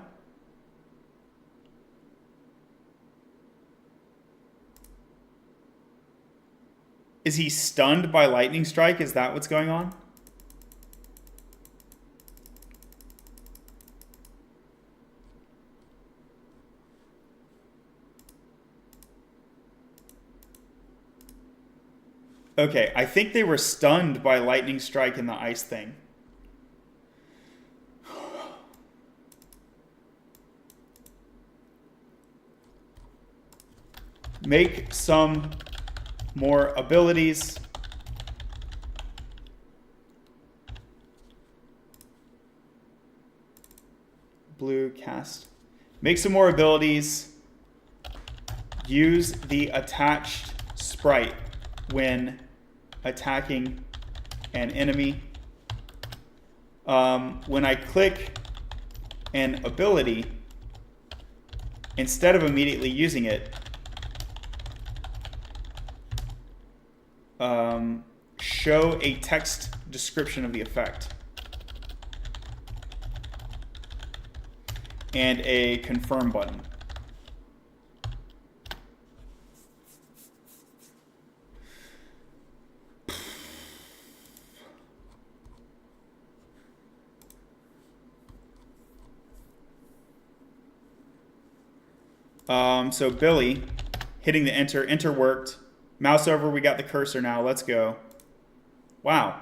Is he stunned by lightning strike? Is that what's going on? Okay, I think they were stunned by lightning strike in the ice thing. Make some more abilities. Blue cast. Make some more abilities. Use the attached sprite when attacking an enemy. When I click an ability, instead of immediately using it, show a text description of the effect and a confirm button. So Billy, hitting the enter. Enter worked. Mouse over, we got the cursor now. Let's go. Wow.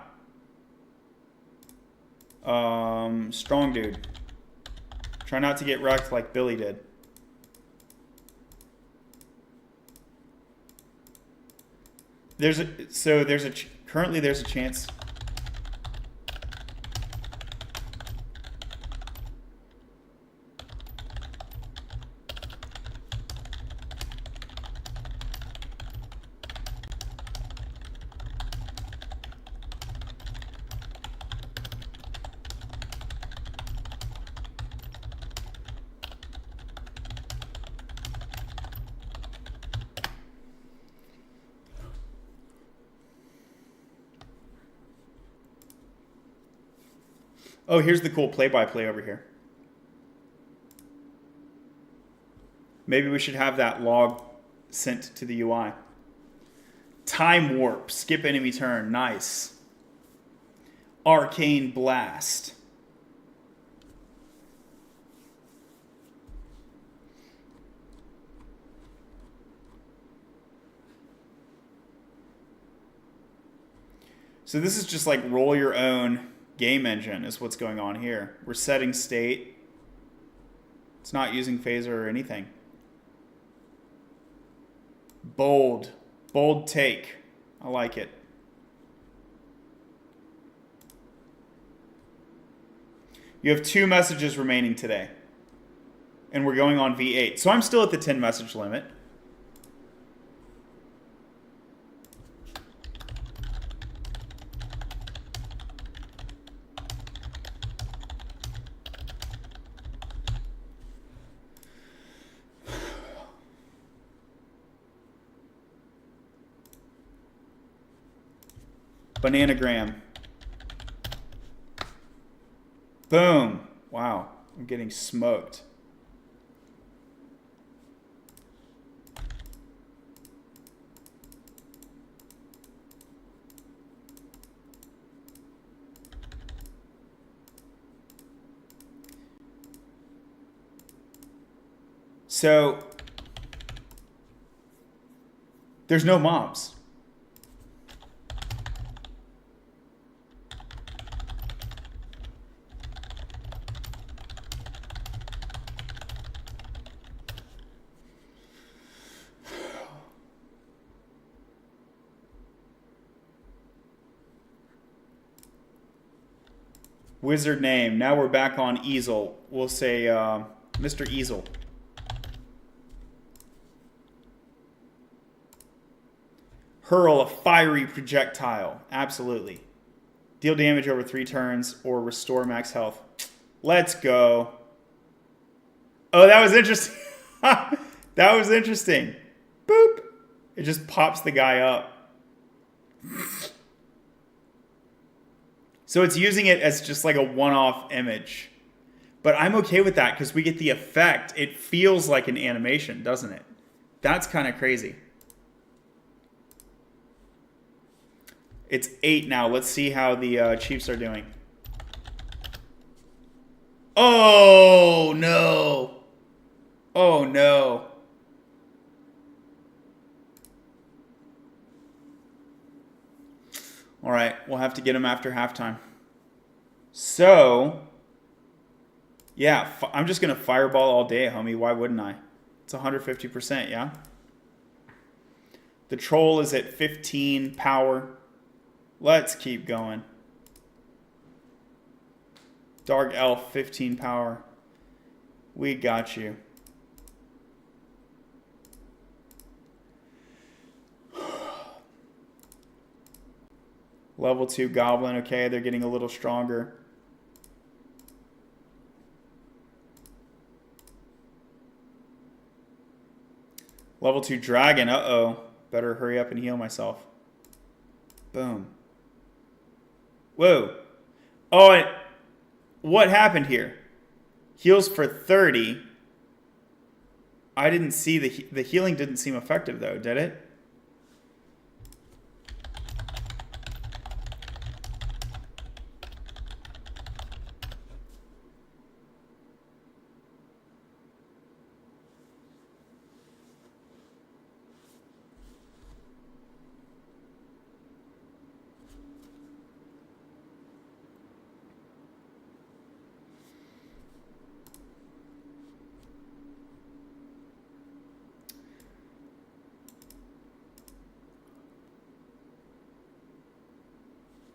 Strong dude. Try not to get wrecked like Billy did. Currently there's a chance. Oh, here's the cool play-by-play over here. Maybe we should have that log sent to the UI. Time warp, skip enemy turn, nice. Arcane blast. So this is just like roll your own game engine is what's going on here. We're setting state. It's not using phaser or anything. Bold. Bold take. I like it. You have 2 messages remaining today. And we're going on V8. So I'm still at the 10 message limit. Bananagram. Boom. Wow. I'm getting smoked. So there's no mobs. Wizard name. Now we're back on easel. We'll say Mr. Easel. Hurl a fiery projectile. Absolutely. Deal damage over 3 turns or restore max health. Let's go. Oh, that was interesting. That was interesting. Boop. It just pops the guy up. So it's using it as just like a one-off image. But I'm okay with that because we get the effect. It feels like an animation, doesn't it? That's kind of crazy. It's 8 now. Let's see how the Chiefs are doing. Oh, no. Oh, no. All right, we'll have to get him after halftime. So, yeah, I'm just going to fireball all day, homie. Why wouldn't I? It's 150%, yeah? The troll is at 15 power. Let's keep going. Dark elf, 15 power. We got you. Level 2 goblin, okay, they're getting a little stronger. Level 2 dragon, uh-oh. Better hurry up and heal myself. Boom. Whoa. Oh, what happened here? Heals for 30. I didn't see the healing didn't seem effective though, did it?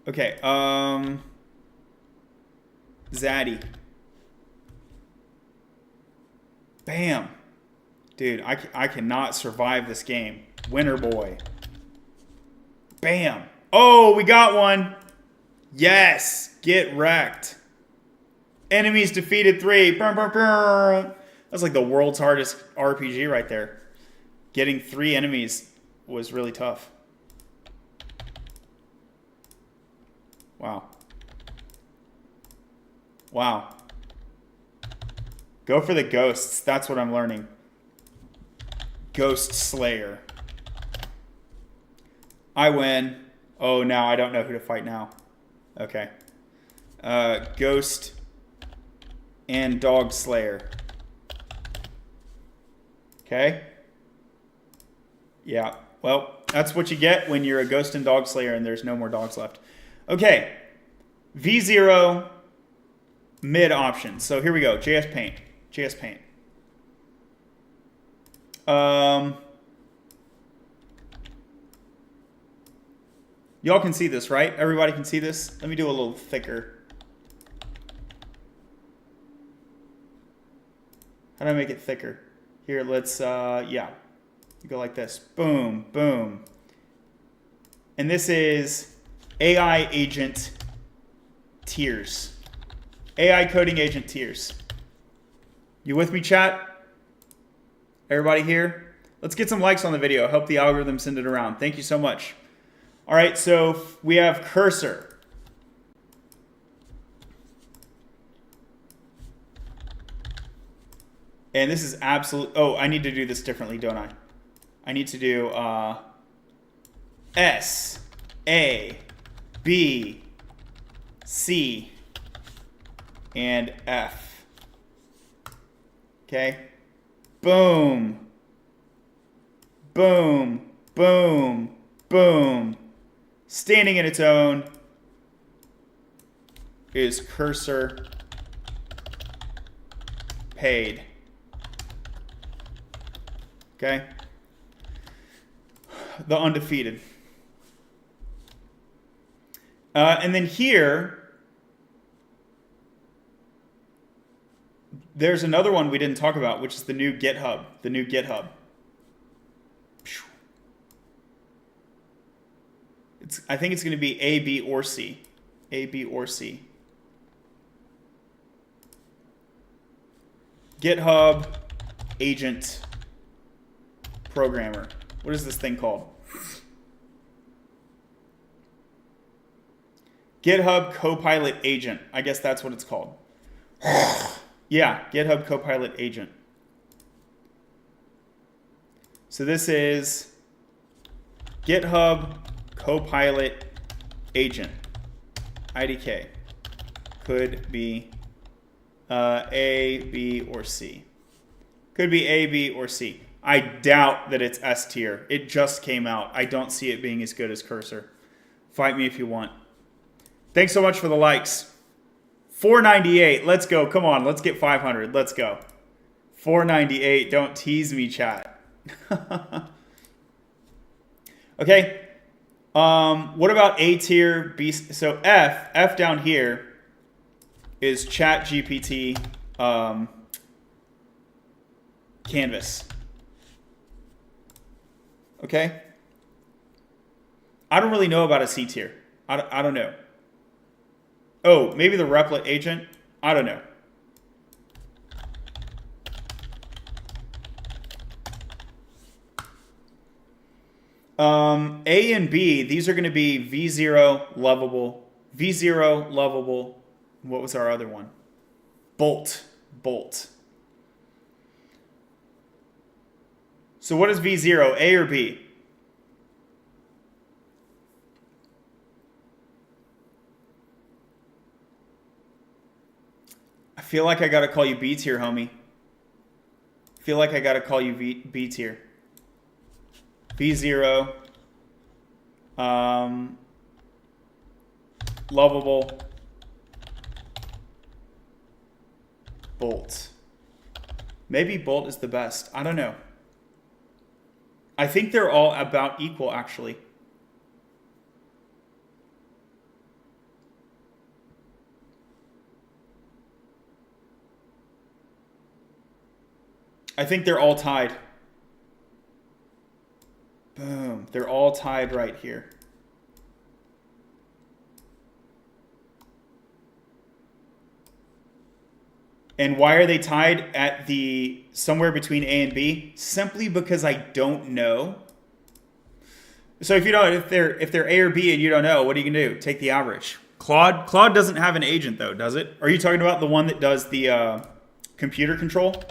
Okay, Zaddy. Bam. Dude, I cannot survive this game. Winner boy. Bam. Oh, we got one. Yes. Get wrecked. Enemies defeated 3. That's like the world's hardest RPG right there. Getting 3 enemies was really tough. Wow. Wow. Go for the ghosts. That's what I'm learning. Ghost Slayer. I win. Oh, now I don't know who to fight now. Okay. Ghost and Dog Slayer. Okay. Yeah. Well, that's what you get when you're a Ghost and Dog Slayer and there's no more dogs left. Okay. V0 mid options. So here we go. JS Paint. JS Paint. Y'all can see this, right? Everybody can see this? Let me do a little thicker. How do I make it thicker? Here, let's, yeah. Go like this. Boom, boom. And this is AI agent tiers. AI coding agent tiers. You with me, chat? Everybody here? Let's get some likes on the video. Help the algorithm send it around. Thank you so much. All right, so we have cursor. And this is absolute. Oh, I need to do this differently, don't I? I need to do S, A, B, C, and F. Okay? Boom. Boom. Boom. Boom. Standing in its own is cursor paid. Okay? The undefeated. And then here, there's another one we didn't talk about, which is the new GitHub. The new GitHub. I think it's going to be A, B, or C. A, B, or C. GitHub agent programmer. What is this thing called? GitHub Copilot agent. I guess that's what it's called. Yeah, GitHub Copilot agent. So this is GitHub Copilot agent. IDK. Could be A, B, or C. Could be A, B, or C. I doubt that it's S tier. It just came out. I don't see it being as good as Cursor. Fight me if you want. Thanks so much for the likes. 498. Let's go. Come on. Let's get 500. Let's go. 498. Don't tease me, chat. Okay. What about A tier? B? So F down here is ChatGPT Canvas. Okay. I don't really know about a C tier. I don't know. Oh, maybe the Replit agent. I don't know. A and B, these are going to be V0 lovable. V0 lovable. What was our other one? Bolt. So what is V0, A or B? I feel like I got to call you B tier, homie. I feel like I got to call you B tier. V0. Lovable. Bolt. Maybe Bolt is the best. I don't know. I think they're all about equal, actually. I think they're all tied. Boom. They're all tied right here. And why are they tied at the somewhere between A and B? Simply because I don't know. So if they're A or B and you don't know, what are you gonna do? Take the average. Claude doesn't have an agent though, does it? Are you talking about the one that does the computer control?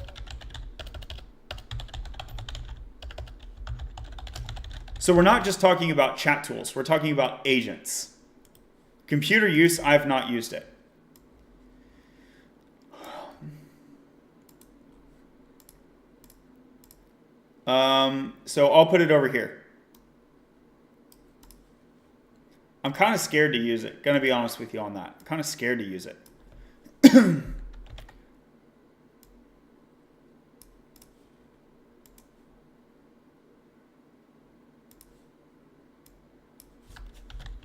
So we're not just talking about chat tools. We're talking about agents. Computer use, I've not used it. So I'll put it over here. I'm kind of scared to use it. Gonna be honest with you on that. I'm kind of scared to use it.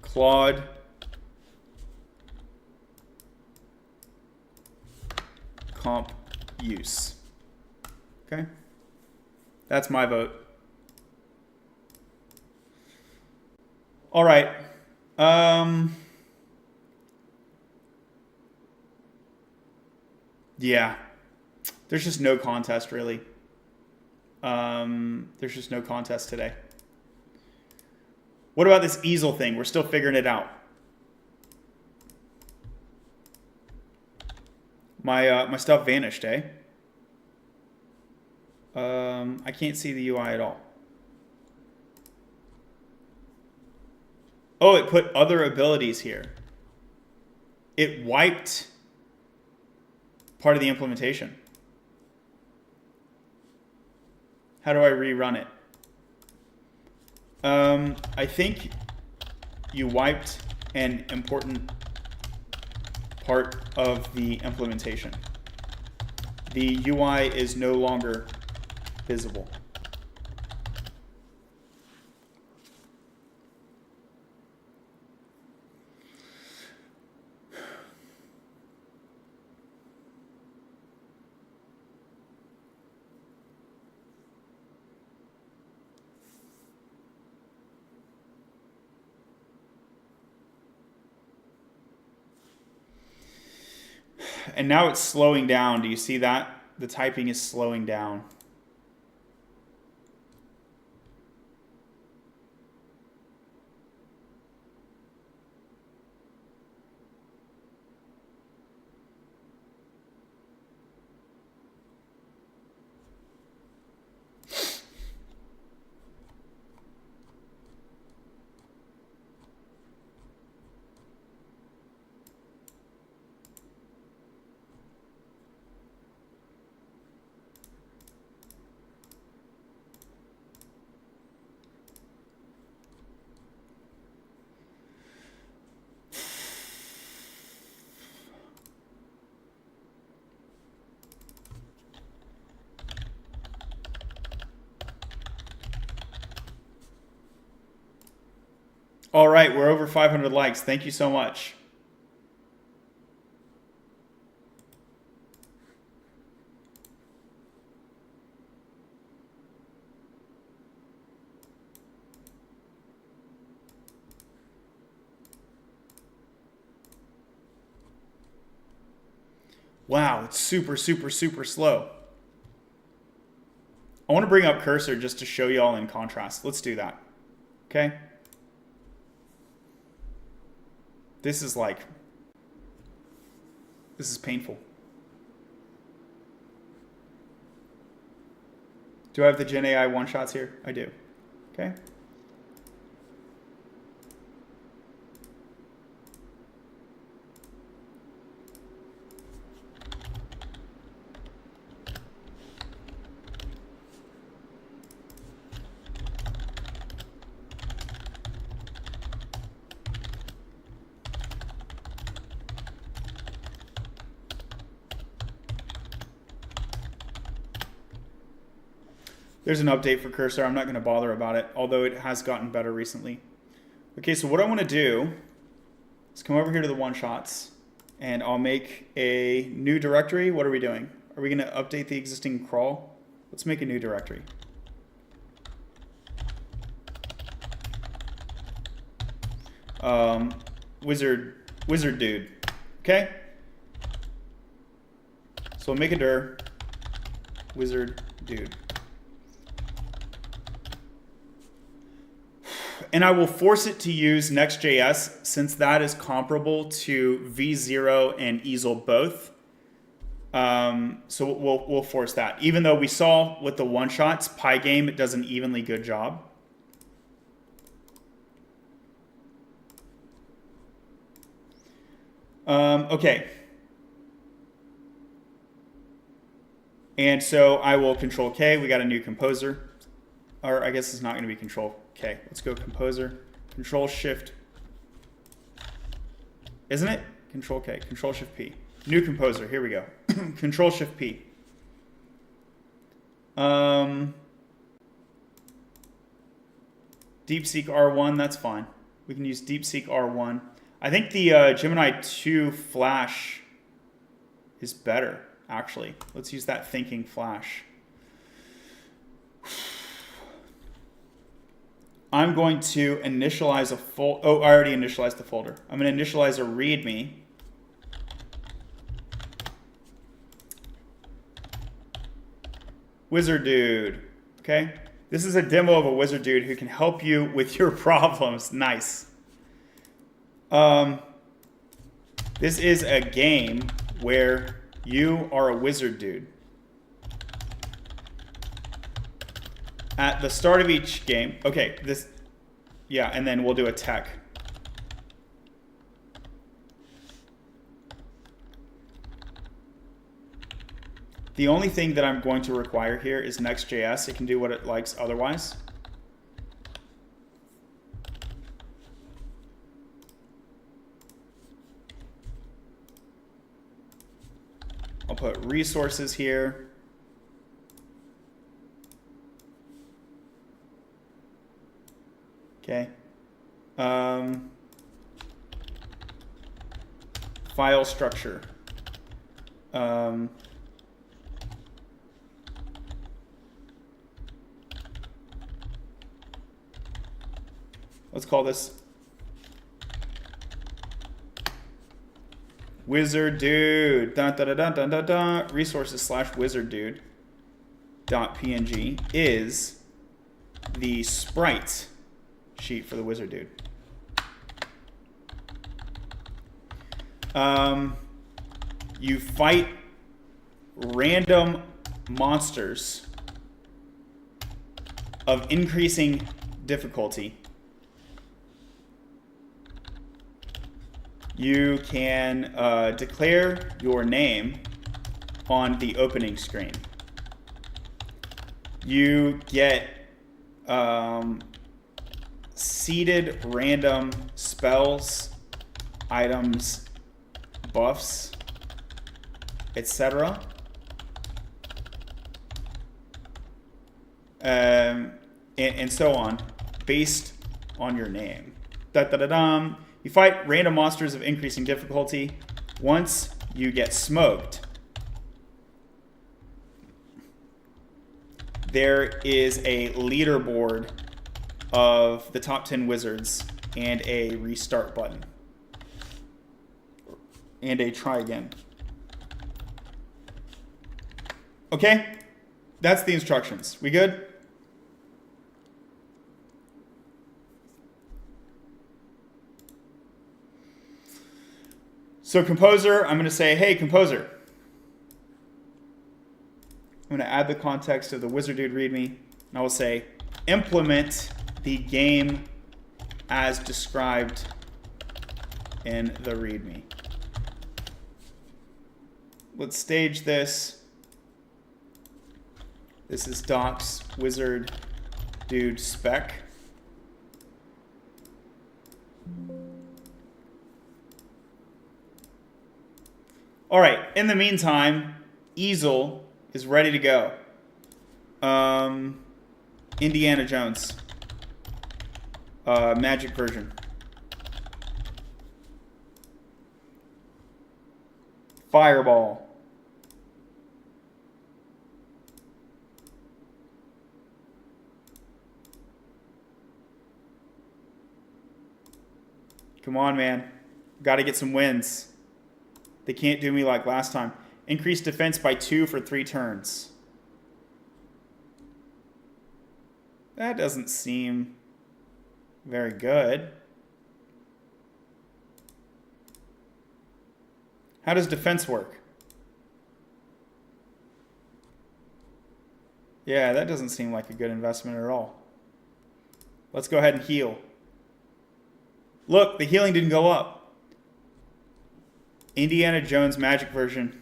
Claude comp use. Okay. That's my vote. All right. Yeah. There's just no contest, really. There's just no contest today. What about this easel thing? We're still figuring it out. My stuff vanished, eh? I can't see the UI at all. Oh, it put other abilities here. It wiped part of the implementation. How do I rerun it? I think you wiped an important part of the implementation. The UI is no longer visible. And now it's slowing down. Do you see that? The typing is slowing down. All right, we're over 500 likes. Thank you so much. Wow, it's super, super, super slow. I want to bring up cursor just to show y'all in contrast. Let's do that. Okay. This is painful. Do I have the Gen AI one-shots here? I do. Okay. There's an update for cursor. I'm not going to bother about it, although it has gotten better recently. Okay, so what I want to do is come over here to the one-shots, and I'll make a new directory. What are we doing? Are we going to update the existing crawl? Let's make a new directory. Wizard dude. Okay? So we'll make a dir wizard dude. And I will force it to use Next.js since that is comparable to V0 and Easel both. So we'll force that. Even though we saw with the one-shots, Pygame, it does an evenly good job. Okay. And so I will Control K. We got a new composer. Or I guess it's not going to be Control K. Let's go composer. Control Shift. Isn't it? Control K. Control Shift P. New composer. Here we go. Control Shift P. DeepSeek R1. That's fine. We can use DeepSeek R1. I think the Gemini 2 Flash is better, actually. Let's use that thinking Flash. I'm going to initialize a folder. Oh, I already initialized the folder. I'm going to initialize a README. Wizard dude. Okay? This is a demo of a wizard dude who can help you with your problems. Nice. This is a game where you are a wizard dude. At the start of each game, okay, this, yeah, and then we'll do a tech. The only thing that I'm going to require here is Next.js. It can do what it likes otherwise. I'll put resources here. Okay. File structure. Let's call this wizard dude. Dun, dun, dun, dun, dun, dun. Resources / wizard dude .png is the sprite sheet for the wizard dude. You fight random monsters of increasing difficulty. You can declare your name on the opening screen. You get seeded random spells, items, buffs, etc. And so on, based on your name. Da-da-da-dum. You fight random monsters of increasing difficulty. Once you get smoked, there is a leaderboard of the top 10 wizards and a restart button. And a try again. Okay? That's the instructions. We good? So composer, I'm going to say, hey, composer. I'm going to add the context of the wizard dude readme. And I will say, implement the game as described in the readme. Let's stage this. This is docs wizard dude spec. All right, in the meantime, Easel is ready to go. Indiana Jones. Magic version. Fireball. Come on, man. Got to get some wins. They can't do me like last time. Increase defense by 2 for 3 turns. That doesn't seem very good. How does defense work? Yeah, that doesn't seem like a good investment at all. Let's go ahead and heal. Look, the healing didn't go up. Indiana Jones Magic version.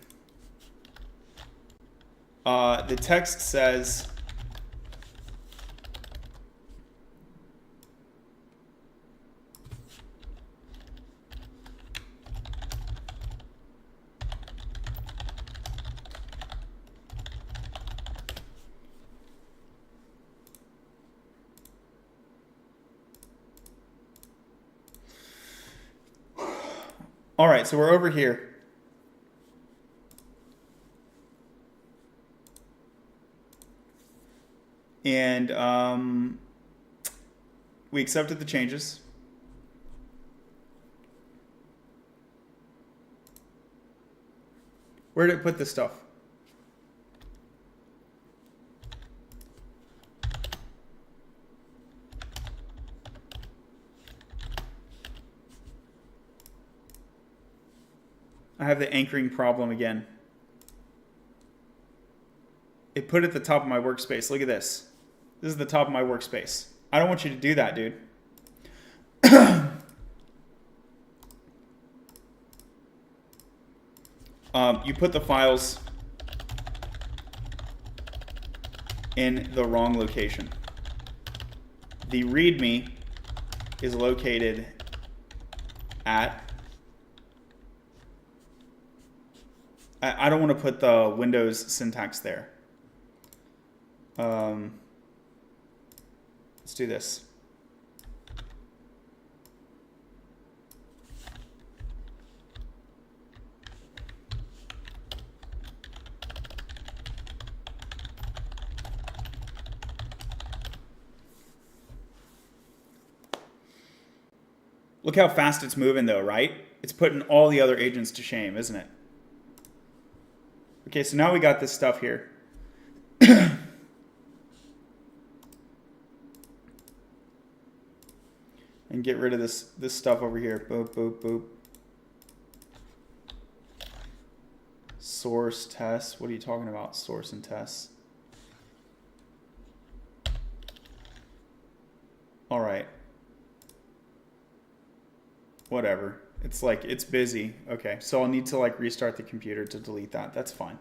The text says... All right, so we're over here. And we accepted the changes. Where did it put this stuff? I have the anchoring problem again. It put it at the top of my workspace. Look at this. This is the top of my workspace. I don't want you to do that, dude. You put the files in the wrong location. The README is located at... I don't want to put the Windows syntax there. Let's do this. Look how fast it's moving though, right? It's putting all the other agents to shame, isn't it? Okay, so now we got this stuff here. And get rid of this stuff over here. Boop, boop, boop. Source tests. What are you talking about? Source and tests. All right. Whatever. It's like, it's busy. Okay, so I'll need to like restart the computer to delete that. That's fine.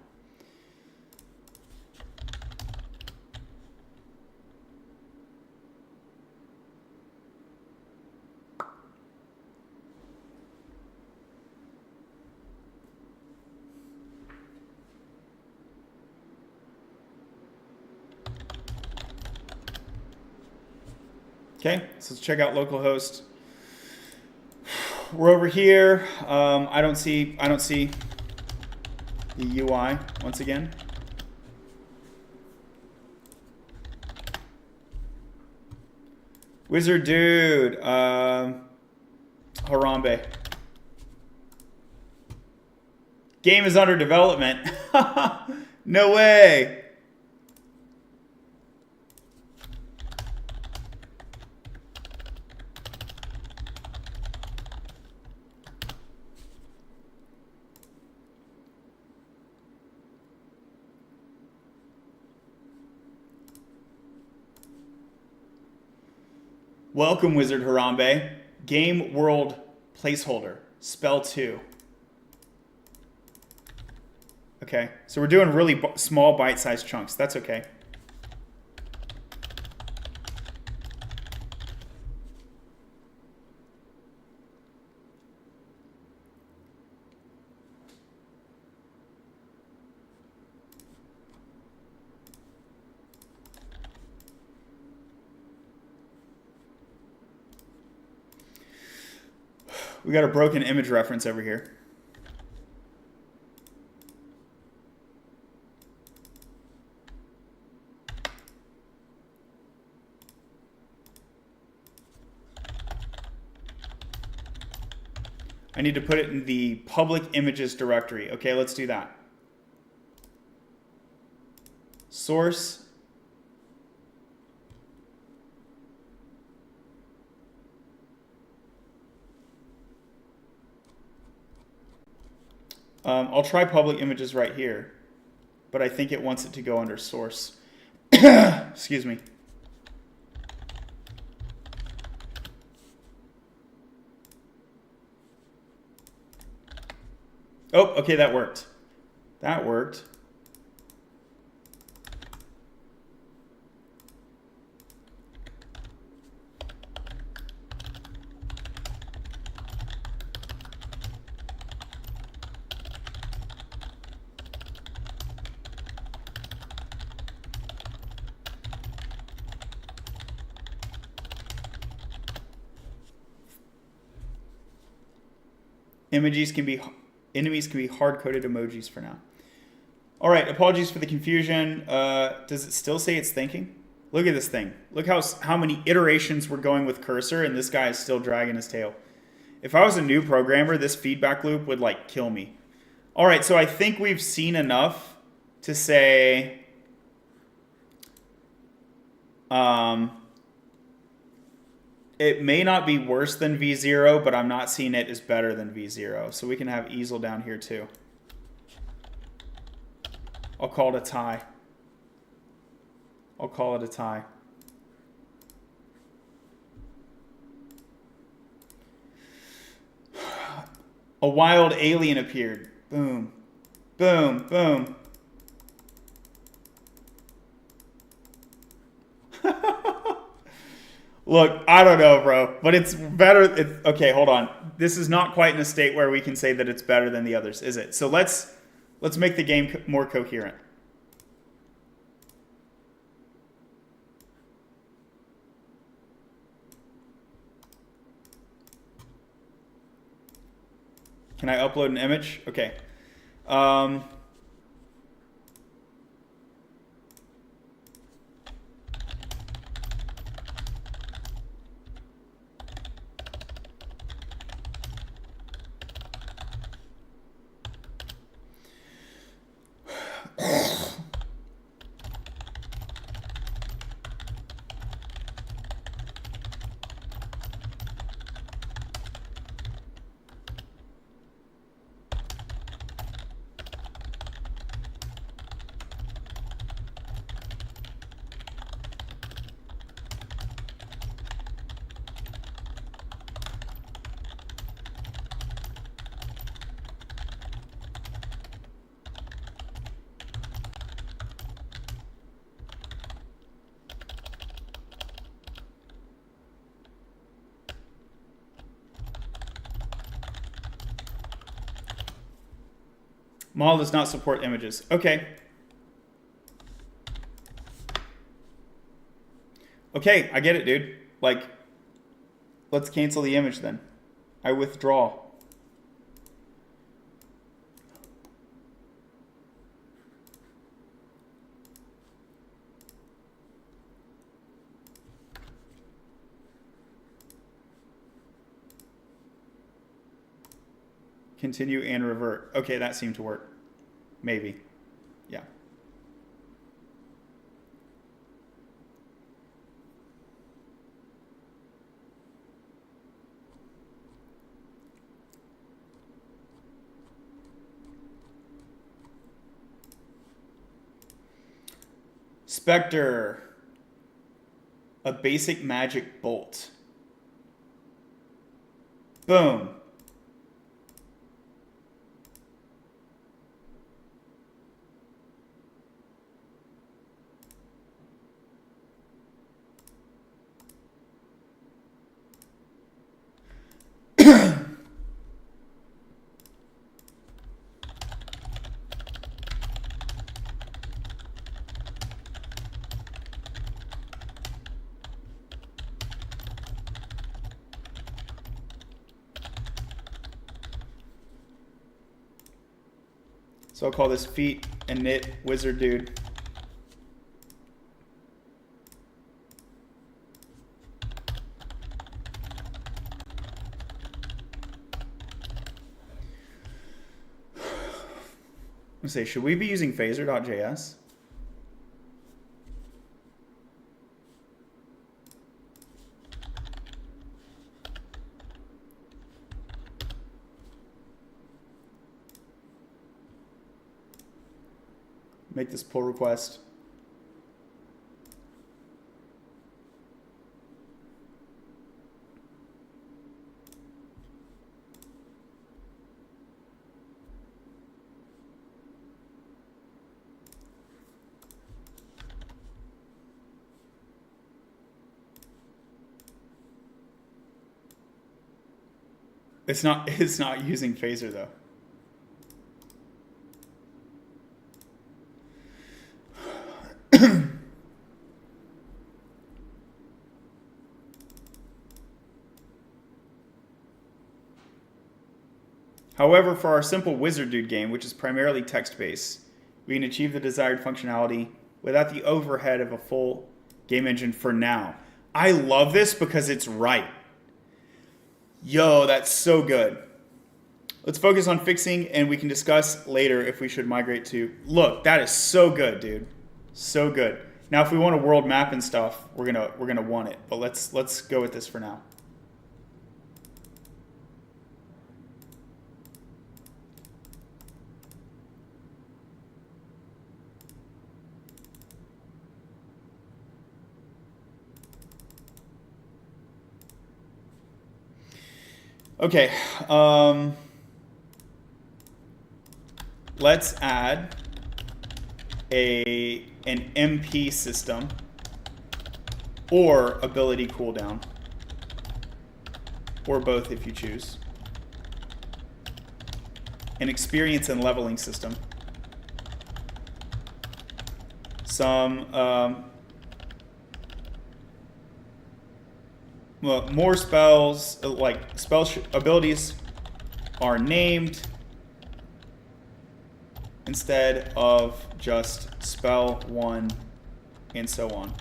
Okay, so let's check out localhost. We're over here. I don't see the UI once again. Wizard dude, Harambe. Game is under development. No way. Welcome, Wizard Harambe. Game world placeholder. Spell 2. Okay, so we're doing really small bite-sized chunks. That's okay. We got a broken image reference over here. I need to put it in the public images directory. Okay, let's do that. Source. I'll try public images right here, but I think it wants it to go under source. Excuse me. Oh, okay, that worked. That worked. Enemies can be hard-coded emojis for now. All right, apologies for the confusion. Does it still say it's thinking? Look at this thing. Look how many iterations we're going with cursor, and this guy is still dragging his tail. If I was a new programmer, this feedback loop would like kill me. All right, so I think we've seen enough to say it may not be worse than V0, but I'm not seeing it as better than V0. So we can have easel down here too. I'll call it a tie. I'll call it a tie. A wild alien appeared. Boom. Boom. Boom. Look, I don't know, bro, but it's better. Okay, hold on. This is not quite in a state where we can say that it's better than the others, is it? So let's make the game more coherent. Can I upload an image? Okay. Model does not support images. Okay. Okay, I get it, dude. Like, let's cancel the image then. I withdraw. Continue and revert. Okay, that seemed to work. Maybe. Yeah. Spectre. A basic magic bolt. Boom. So I'll call this feet and knit wizard dude. Let's say, should we be using phaser.js? Make this pull request. It's not using phaser though. However, for our simple wizard dude game, which is primarily text-based, we can achieve the desired functionality without the overhead of a full game engine for now. I love this because it's right. Yo, that's so good. Let's focus on fixing, and we can discuss later if we should migrate to... Look, that is so good, dude. So good. Now, if we want a world map and stuff, we're gonna want it. But let's go with this for now. Okay, let's add an MP system or ability cooldown, or both if you choose. An experience and leveling system. Some well, more spells, like abilities are named instead of just spell one and so on.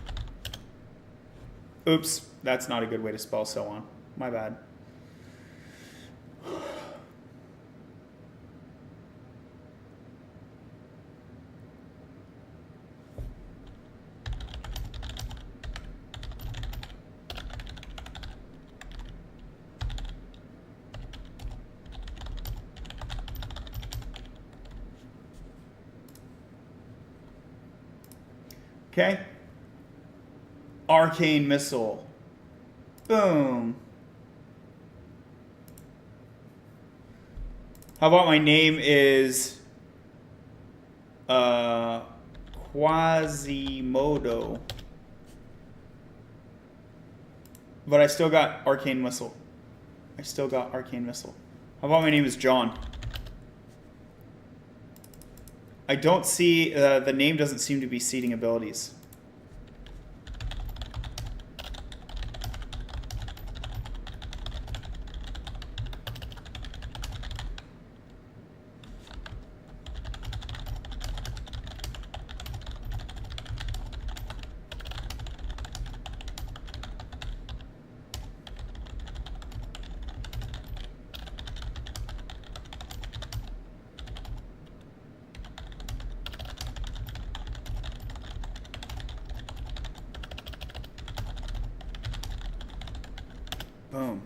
Oops, that's not a good way to spell so on. My bad. Okay. Arcane Missile. Boom. How about my name is Quasimodo. But I still got Arcane Missile. How about my name is John? I don't see, the name doesn't seem to be seeding abilities. Boom.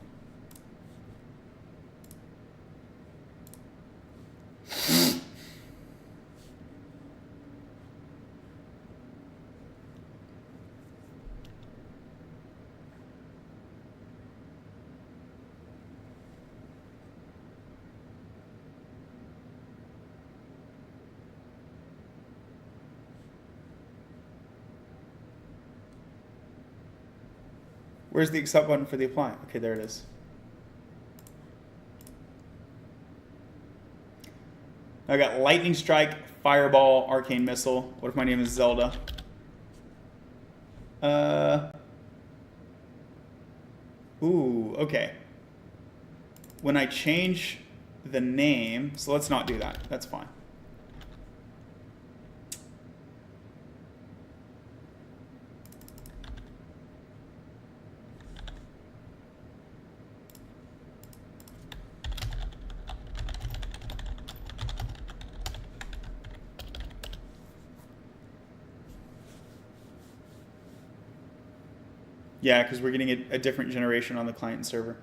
Where's the accept button for the apply? Okay, there it is. I got Lightning Strike, Fireball, Arcane Missile. What if my name is Zelda? Ooh, okay. When I change the name, so let's not do that. That's fine. Yeah, because we're getting a different generation on the client and server.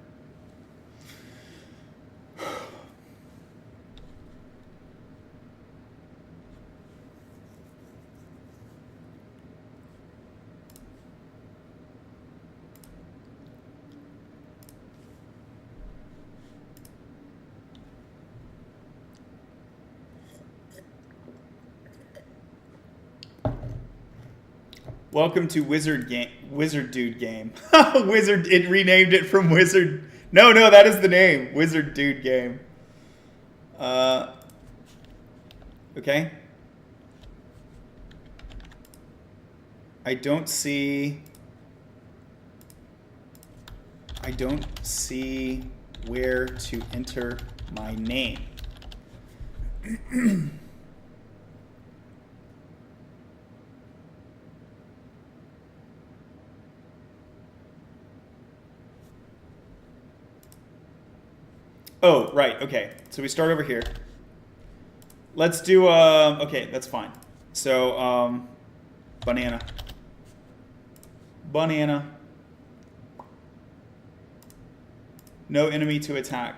Welcome to Wizard Dude Game. Wizard. It renamed it from Wizard. No, that is the name. Wizard Dude Game. Okay. I don't see where to enter my name. Oh, right. Okay. So we start over here. Let's do, okay, that's fine. So, banana. No enemy to attack.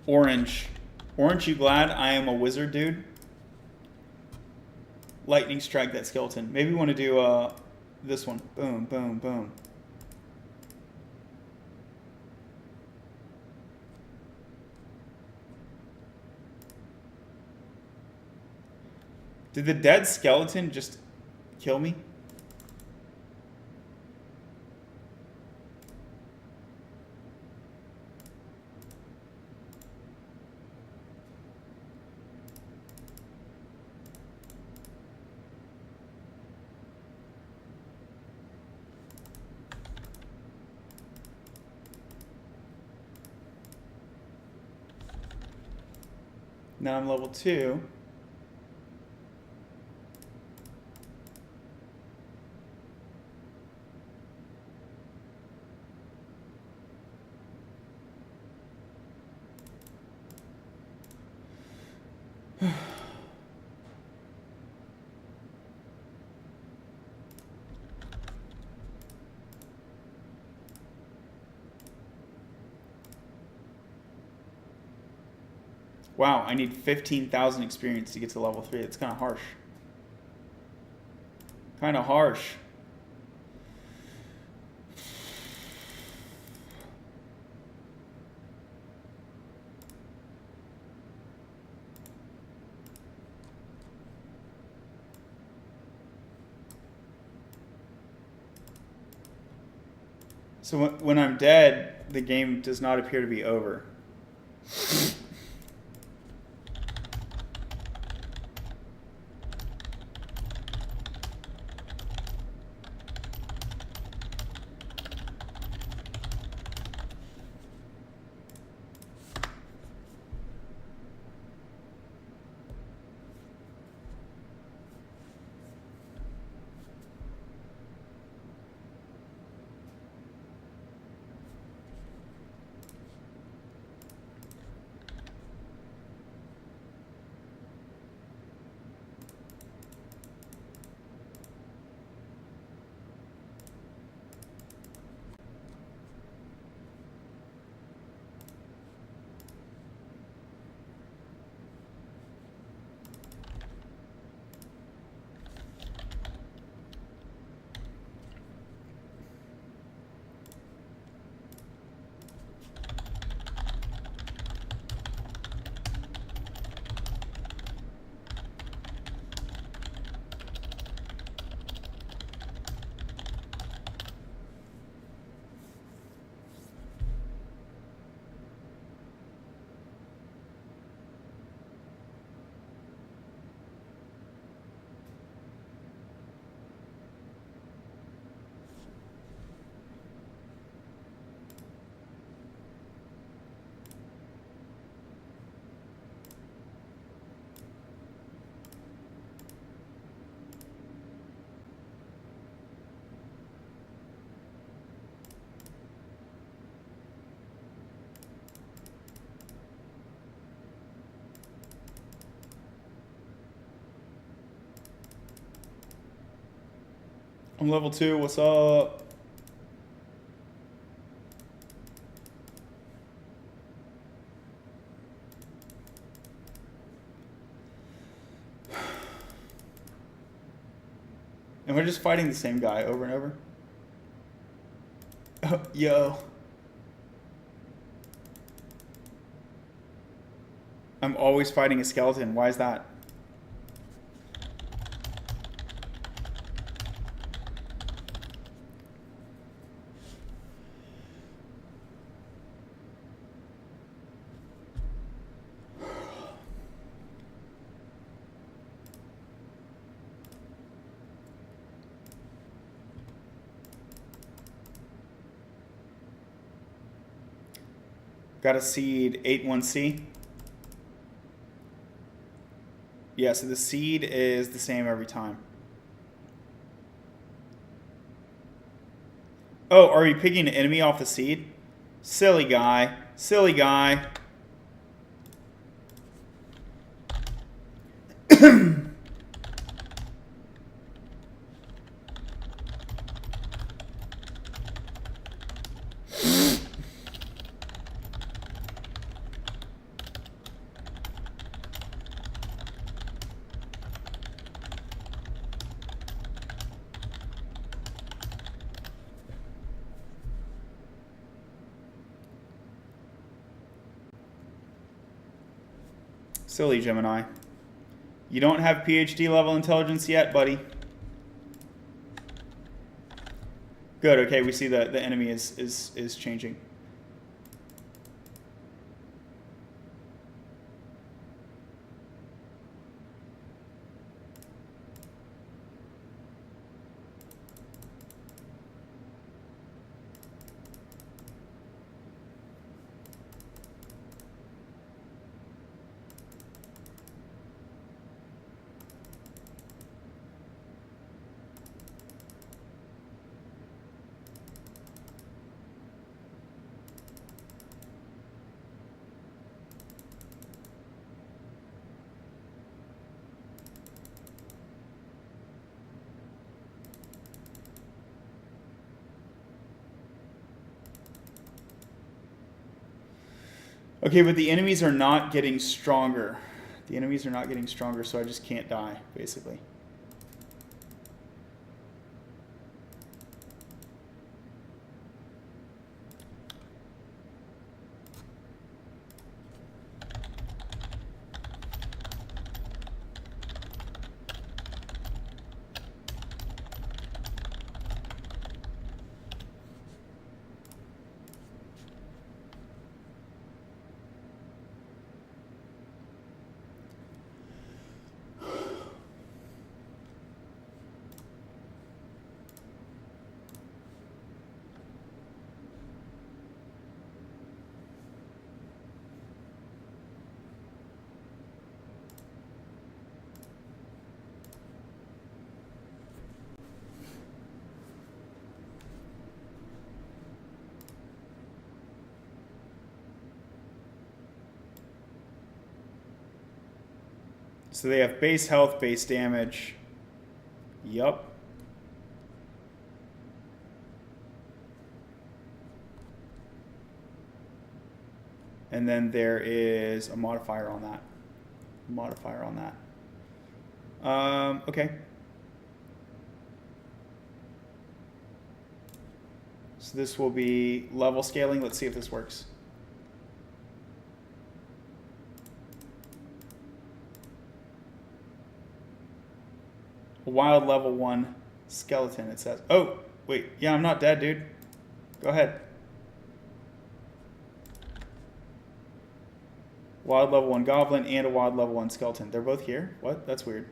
Orange. Orange, you glad I am a wizard, dude? Lightning strike that skeleton. Maybe we want to do this one. Boom, boom, boom. Did the dead skeleton just kill me? Now I'm level 2. Wow, I need 15,000 experience to get to level 3. It's kind of harsh. So when I'm dead, the game does not appear to be over. I'm level 2. What's up? And we're just fighting the same guy over and over. Oh, yo. I'm always fighting a skeleton. Why is that? Got a seed 8-1C. Yeah, so the seed is the same every time. Oh, are you picking an enemy off the seed? Silly guy. Silly guy. Silly Gemini. You don't have PhD level intelligence yet, buddy. Good, okay, we see the enemy is changing. Okay, but the enemies are not getting stronger. The enemies are not getting stronger, so I just can't die, basically. So they have base health, base damage. Yup. And then there is a modifier on that. Modifier on that. Okay. So this will be level scaling. Let's see if this works. A wild level 1 skeleton, it says. Oh, wait. Yeah, I'm not dead, dude. Go ahead. Wild level 1 goblin and a wild level 1 skeleton. They're both here? What? That's weird.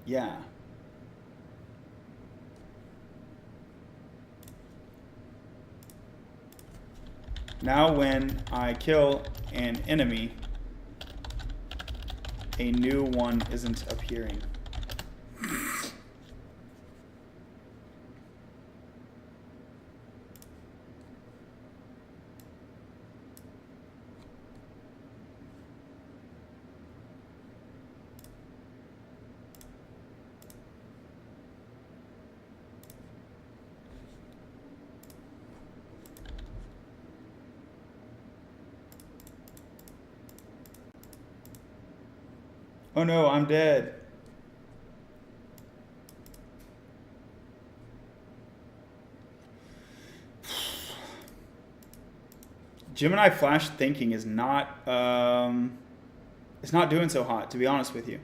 Yeah. Now when I kill an enemy, a new one isn't appearing. Oh no, I'm dead. Gemini Flash thinking is not it's not doing so hot, to be honest with you.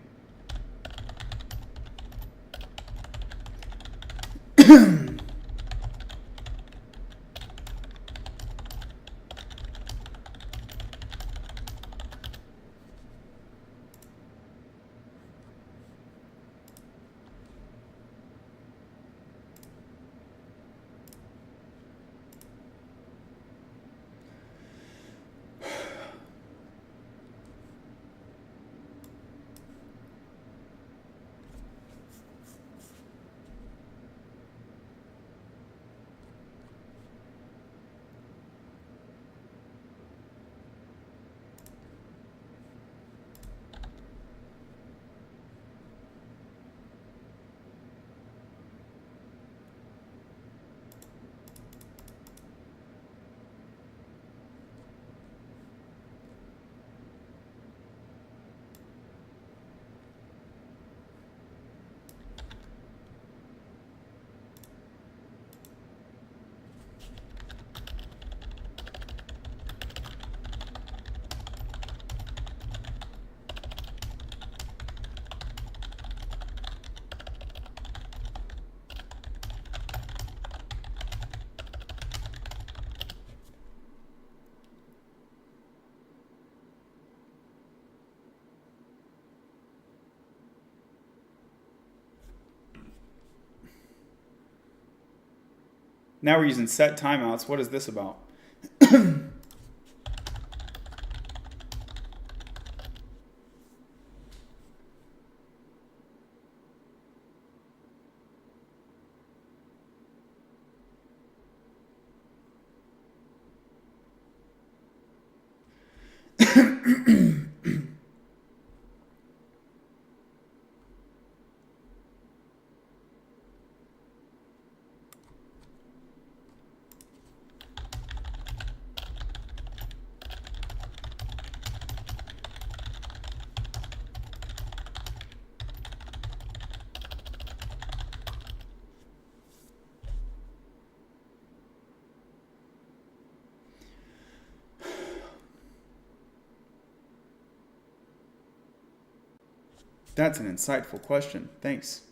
Now we're using set timeouts. What is this about? That's an insightful question. Thanks.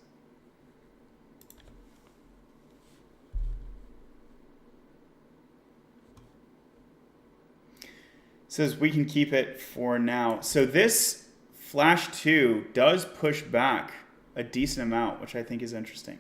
Says we can keep it for now. So this Flash 2 does push back a decent amount, which I think is interesting.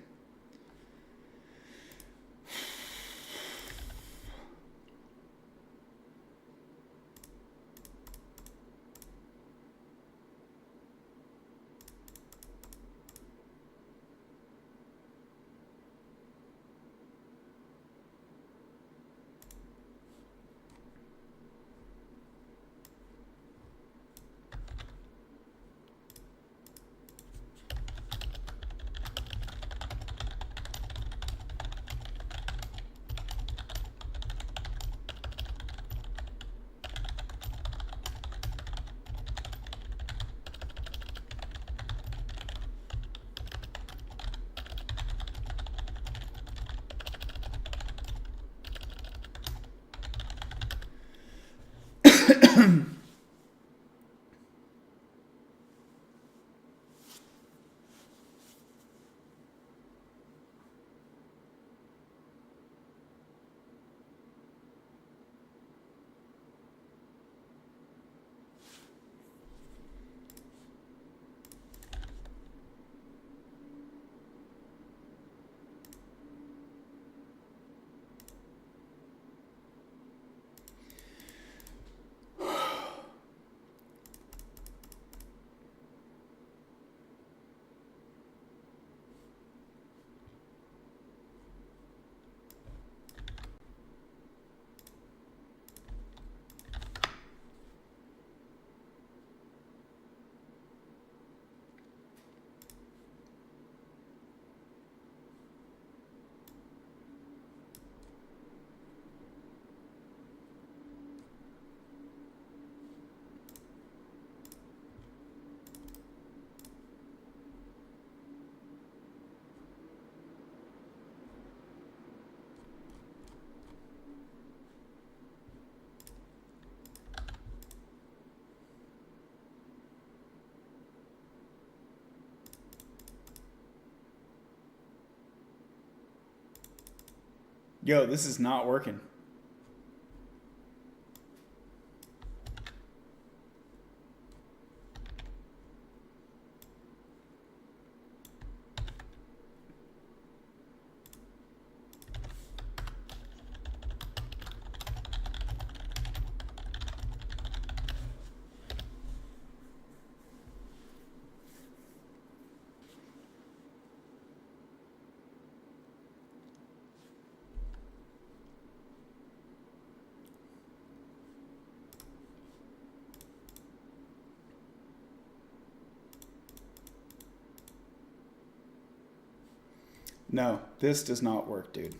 Yo, this is not working. No, this does not work, dude.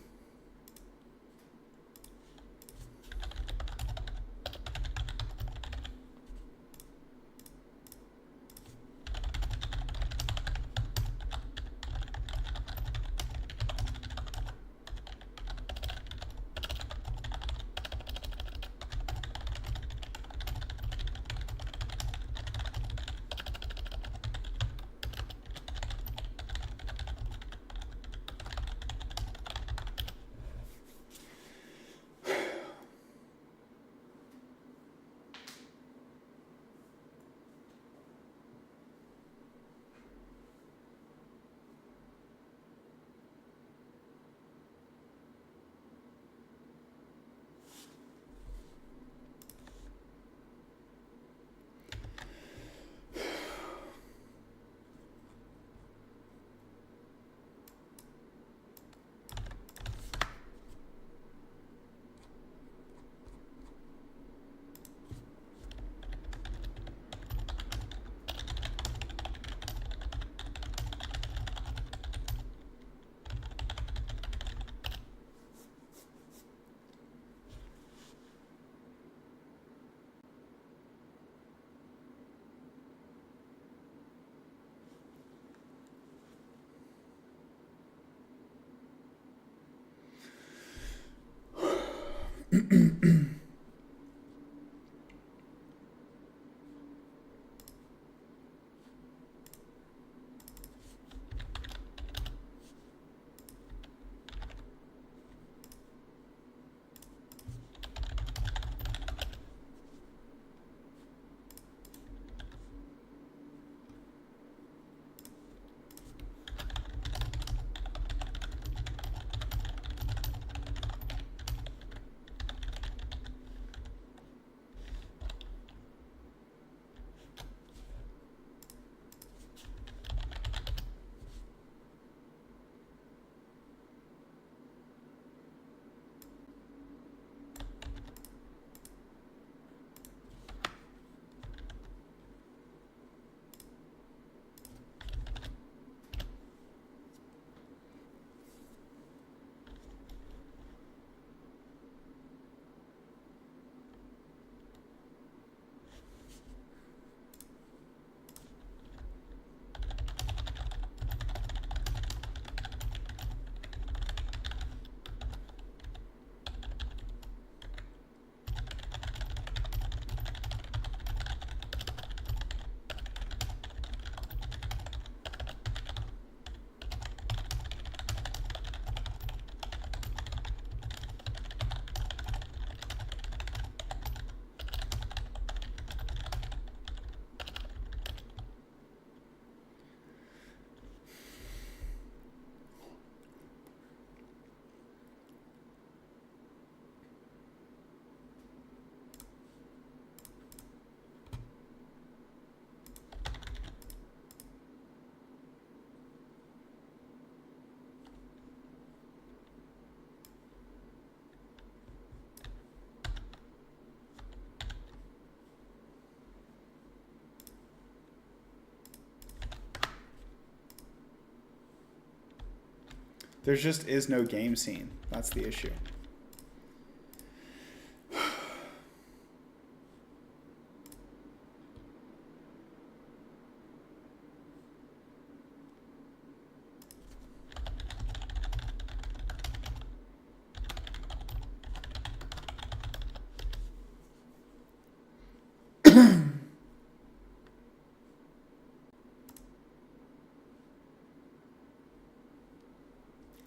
There just is no game scene. That's the issue.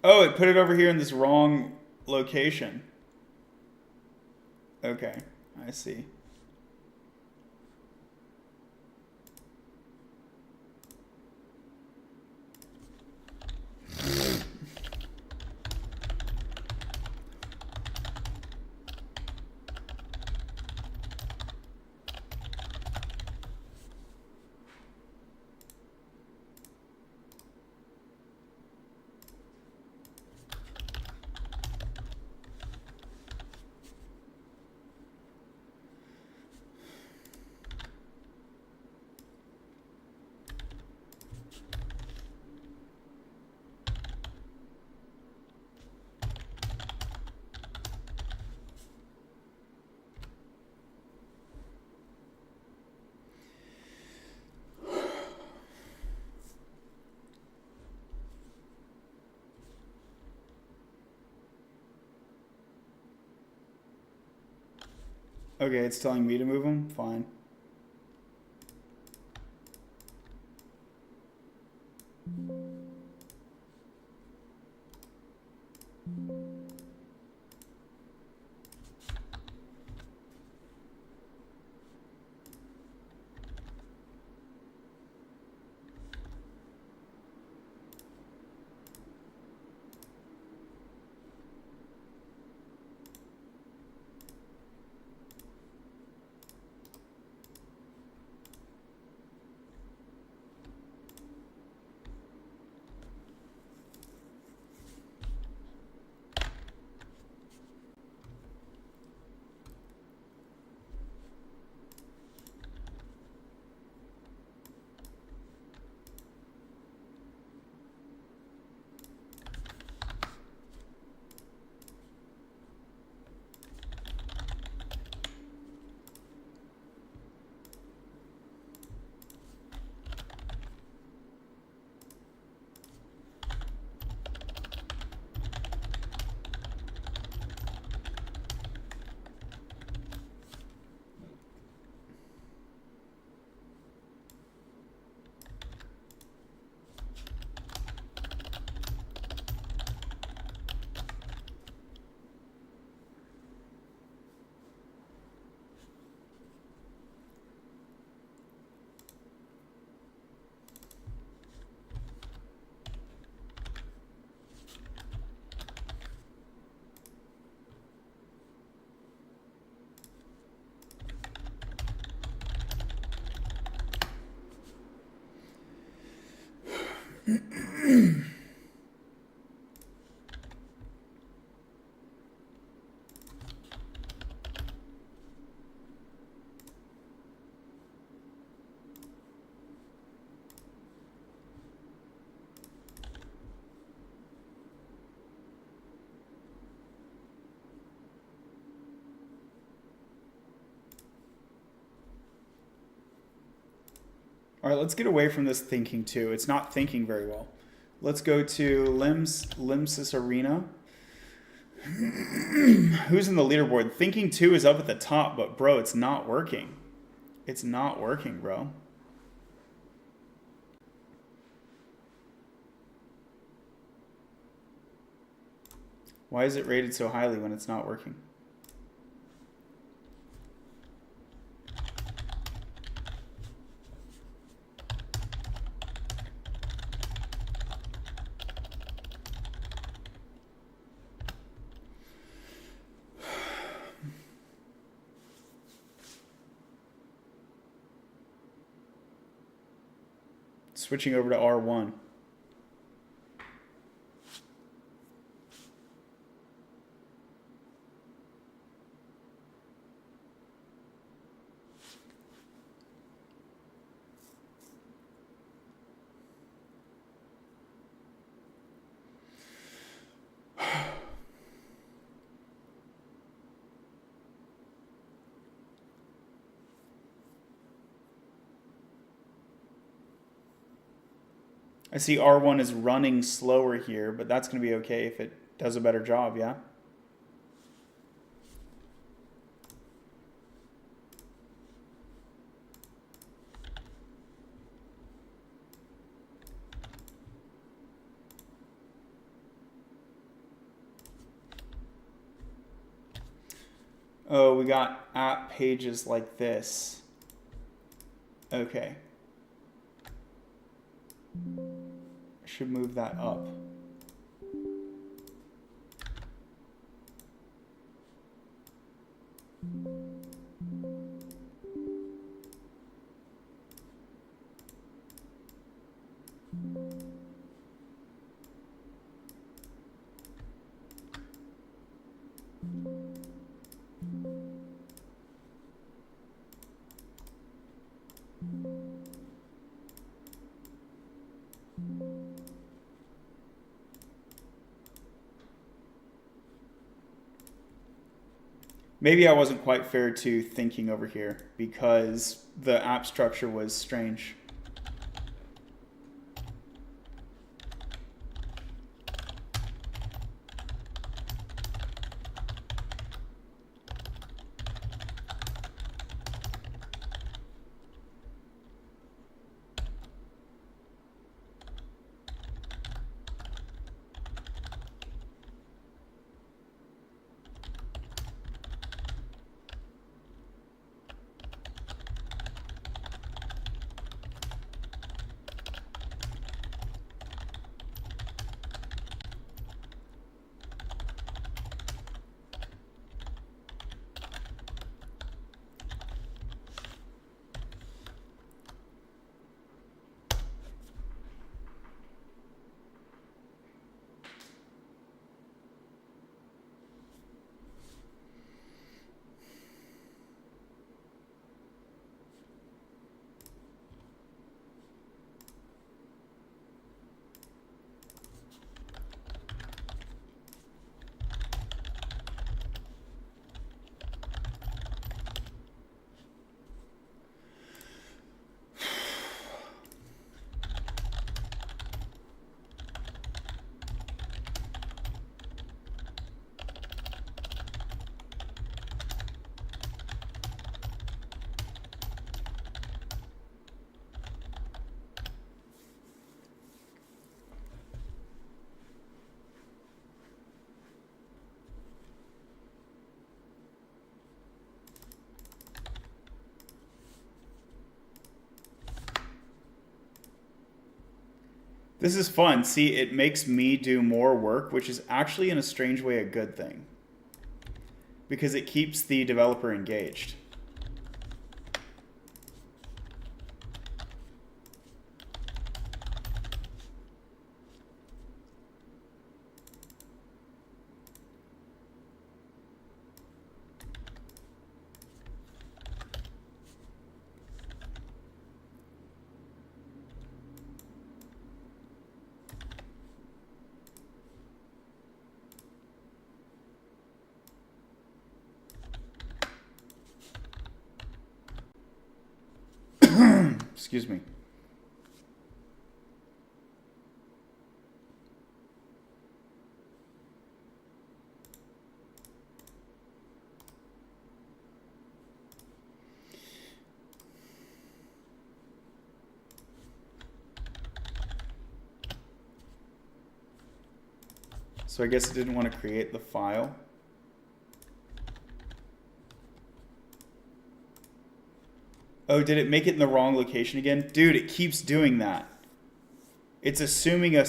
Oh, it put it over here in this wrong location. Okay, I see. Okay, it's telling me to move them? Fine. All right, let's get away from this thinking too. It's not thinking very well. Let's go to Limsys Arena. Who's in the leaderboard? Thinking 2 is up at the top, but bro, it's not working. It's not working, bro. Why is it rated so highly when it's not working? Switching over to R1. I see R1 is running slower here, but that's going to be okay if it does a better job, yeah? Oh, we got app pages like this. Okay. I should move that up. Maybe I wasn't quite fair to thinking over here because the app structure was strange. This is fun. See, it makes me do more work, which is actually in a strange way a good thing because it keeps the developer engaged. Excuse me. So I guess it didn't want to create the file. Oh, did it make it in the wrong location again? Dude, it keeps doing that. It's assuming like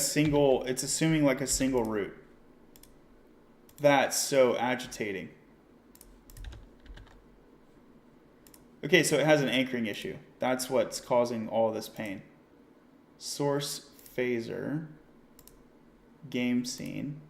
a single root. That's so agitating. Okay, so it has an anchoring issue. That's what's causing all this pain. Source phaser, game scene.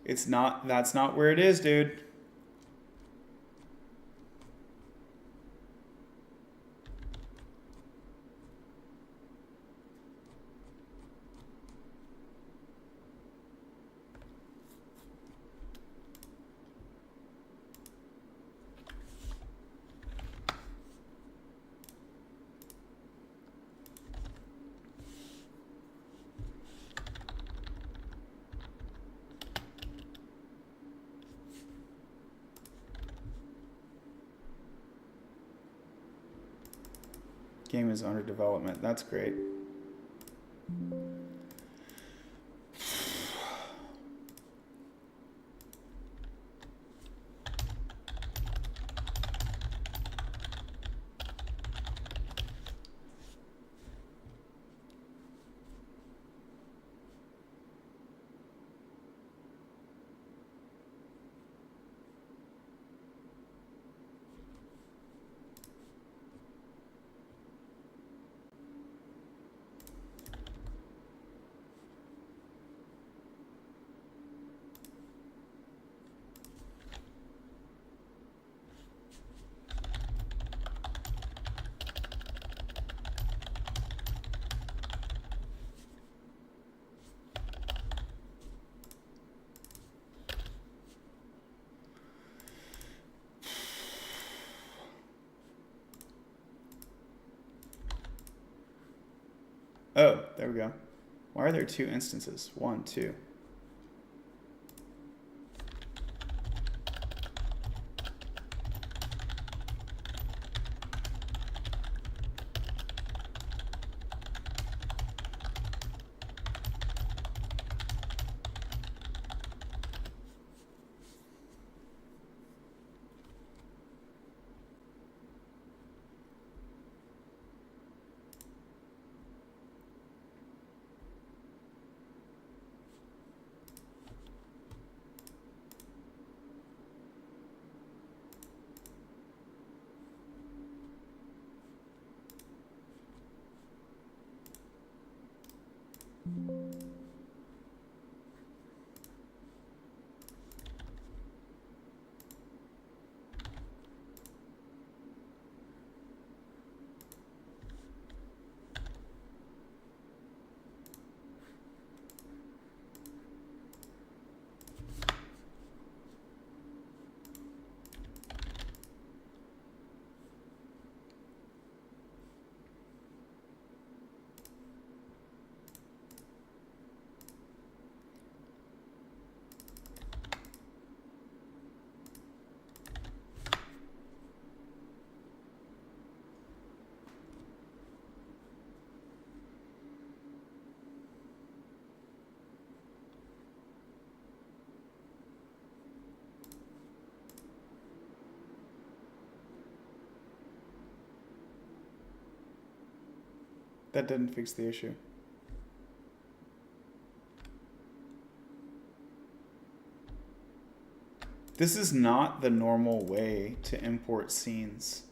It's not, that's not where it is, dude. Game is under development. That's great. Oh, there we go. Why are there two instances? 1, 2. That didn't fix the issue. This is not the normal way to import scenes.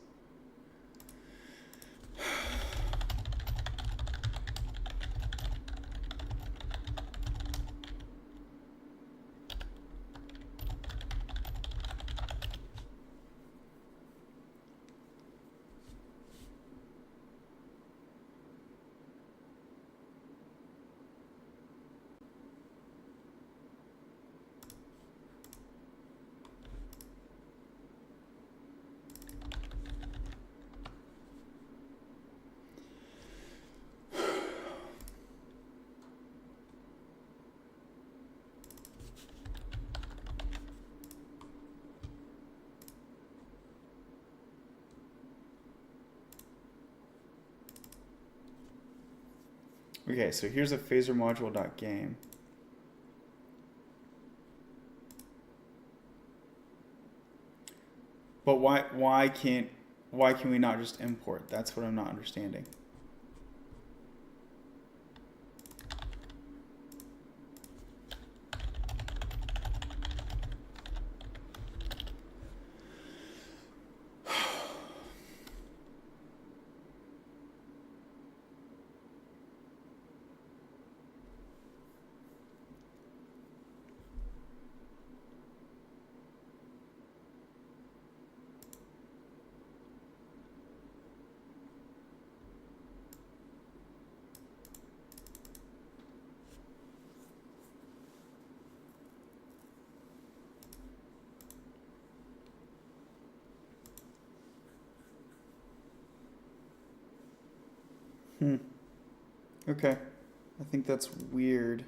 Okay, so here's a phaser module.game. But why can we not just import? That's what I'm not understanding. Okay. I think that's weird.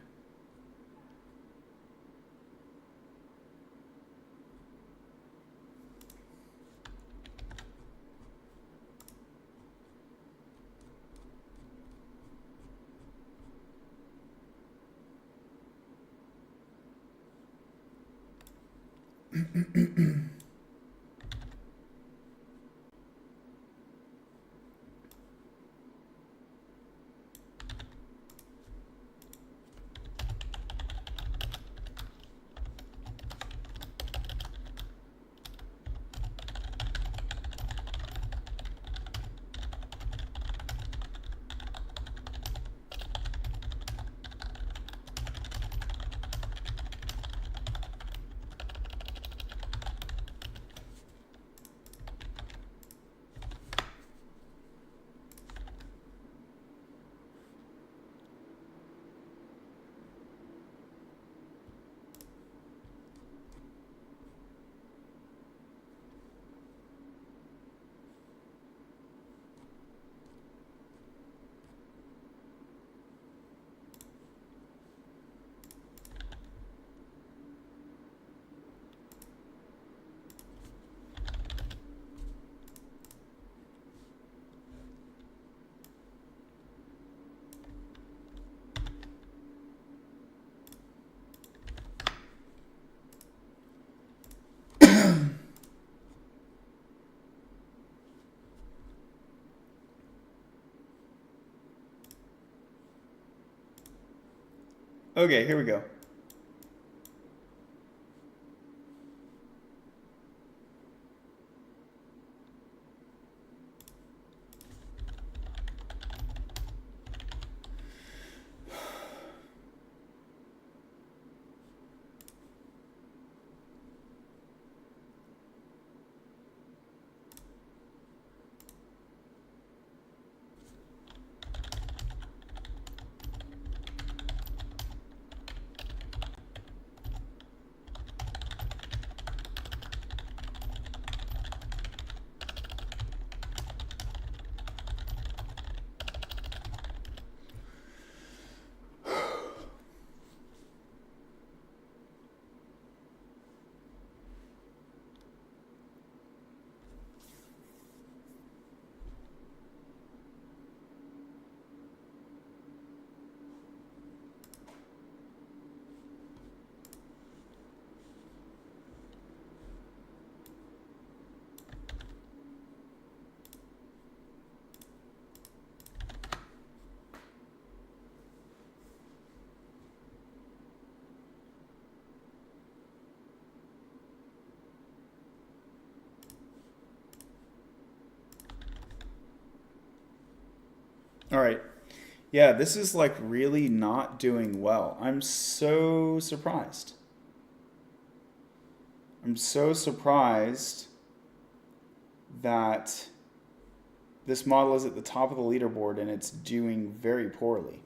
Okay, here we go. All right. Yeah, this is like really not doing well. I'm so surprised. I'm so surprised that this model is at the top of the leaderboard and it's doing very poorly.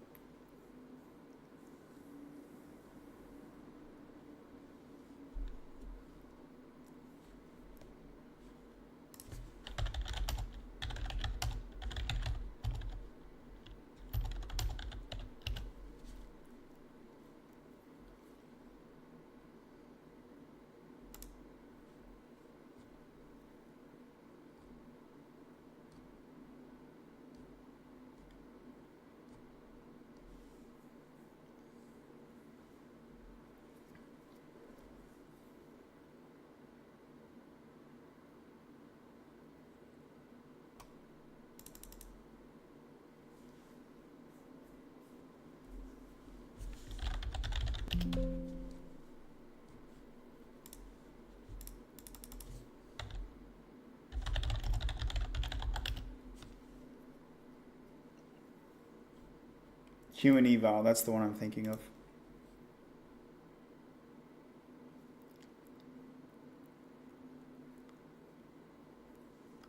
Human eval, that's the one I'm thinking of.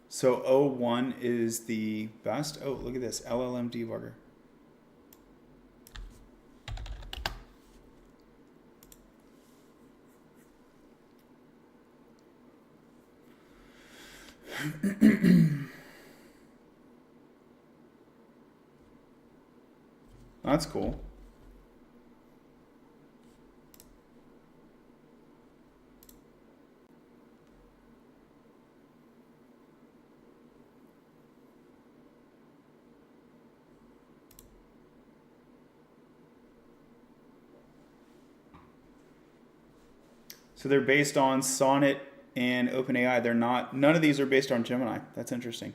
So O1 is the best. Oh, look at this, LLM debugger. That's cool. So they're based on Sonnet and OpenAI. They're not. None of these are based on Gemini. That's interesting.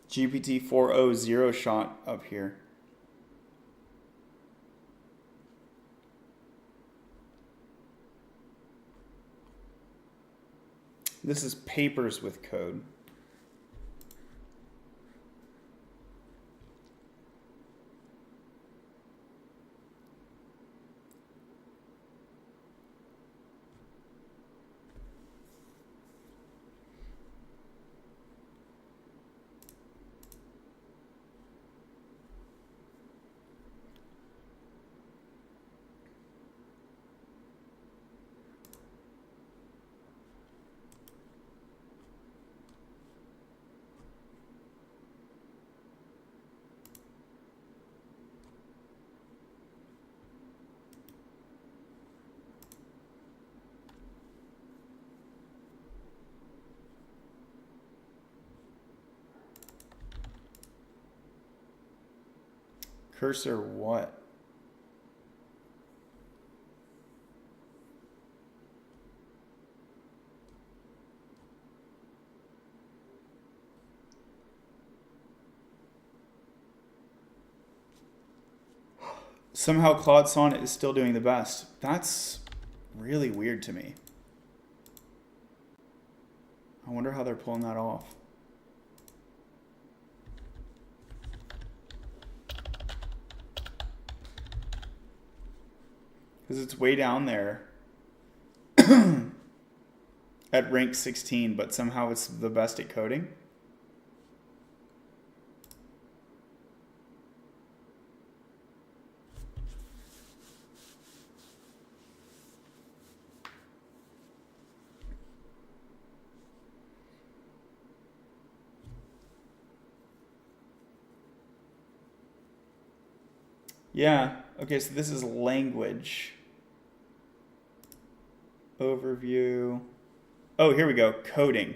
GPT 4.0 zero shot up here. This is papers with code. Cursor what? Somehow Claude Sonnet is still doing the best. That's really weird to me. I wonder how they're pulling that off. Because it's way down there at rank 16, but somehow it's the best at coding. Yeah, okay, so this is language. Overview. Oh, here we go, coding.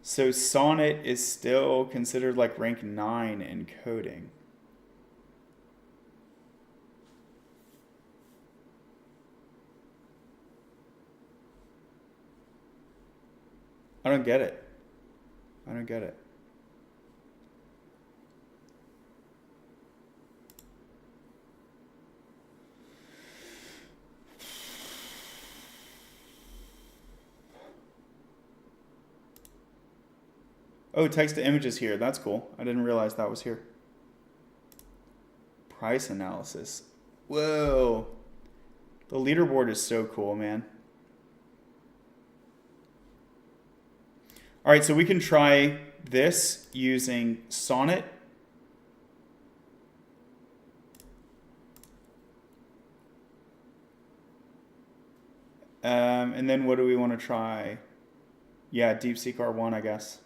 So Sonnet is still considered like rank 9 in coding. I don't get it. I don't get it. Oh, text to images here. That's cool. I didn't realize that was here. Price analysis. Whoa. The leaderboard is so cool, man. All right, so we can try this using Sonnet. And then what do we want to try? Yeah, DeepSeek R1, I guess.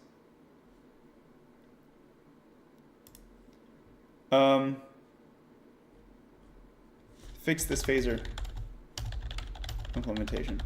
Fix this phaser implementation.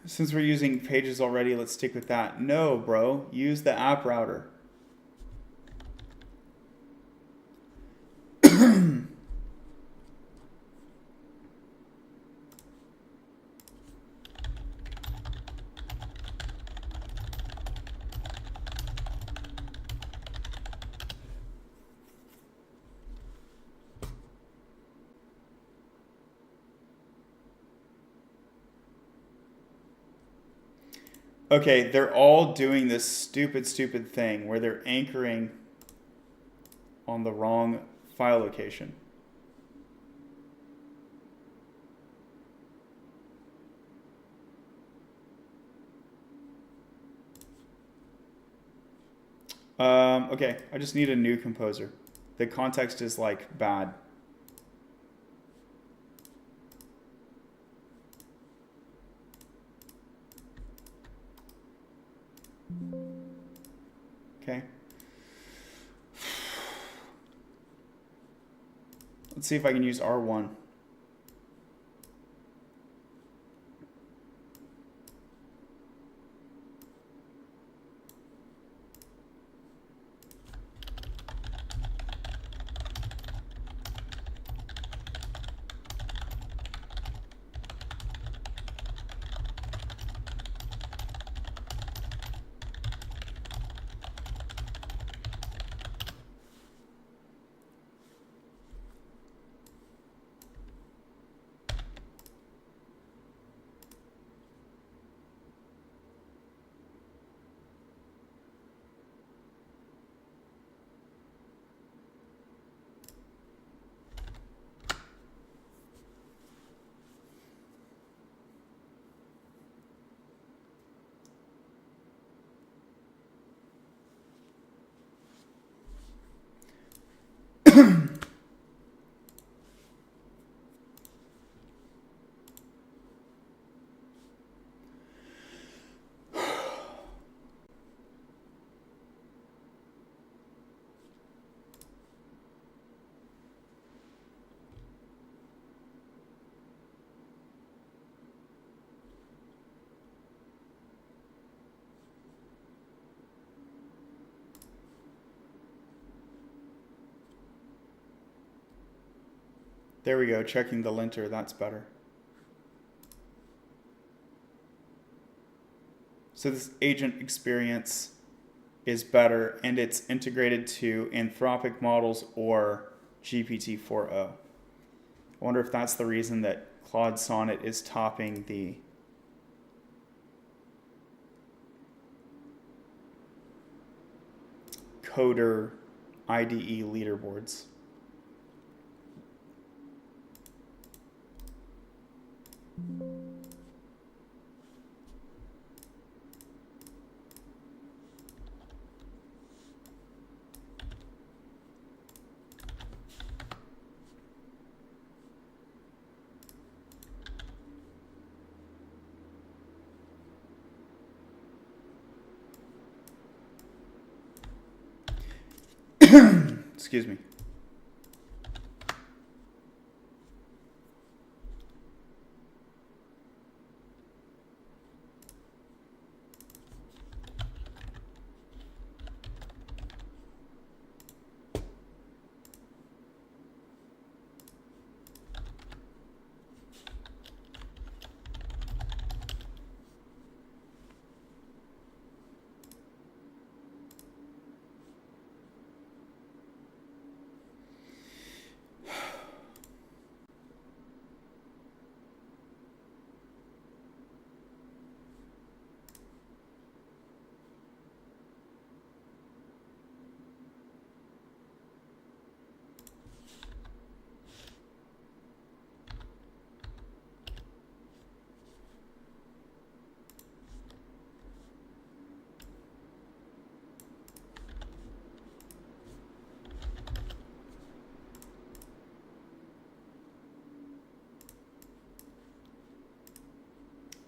Since we're using Pages already, let's stick with that. No, bro. Use the app router. Okay, they're all doing this stupid thing where they're anchoring on the wrong file location. Okay, I just need a new composer. The context is like bad. Okay. Let's see if I can use R1. There we go, checking the linter, that's better. So this agent experience is better, and it's integrated to Anthropic models or GPT-4o. I wonder if that's the reason that Claude Sonnet is topping the Coder IDE leaderboards. Excuse me.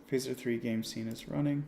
Phaser 3 game scene is running.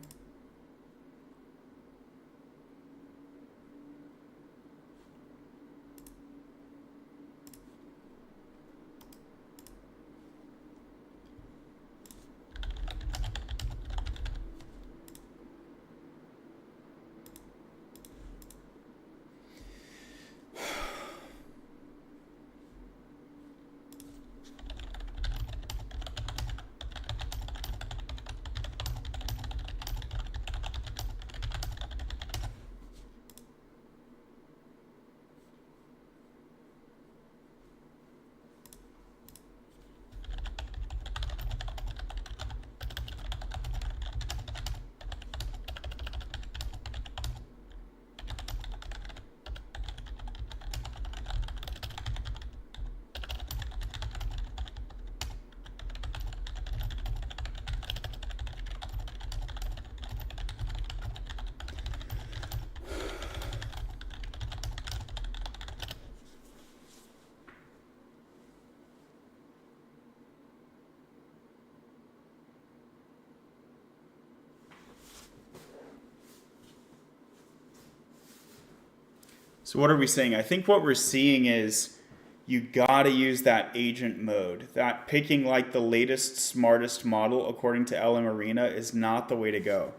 So what are we saying? I think what we're seeing is you gotta use that agent mode. That picking like the latest, smartest model according to LM Arena is not the way to go.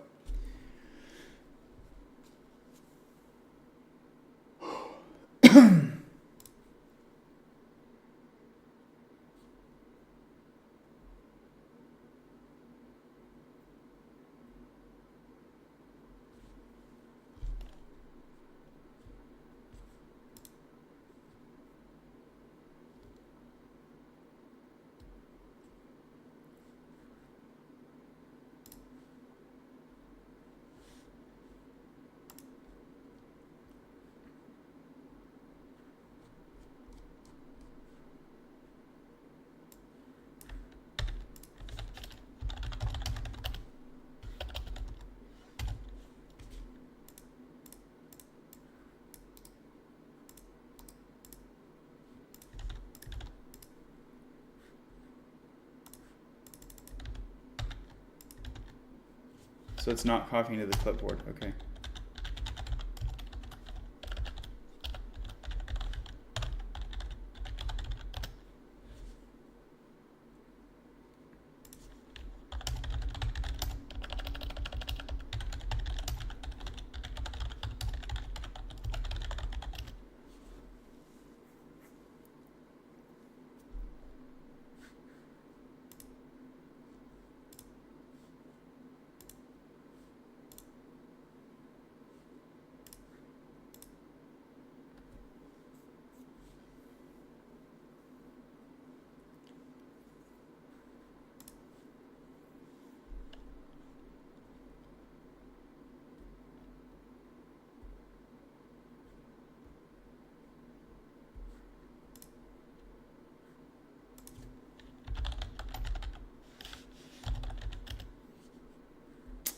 So it's not copying to the clipboard. Okay.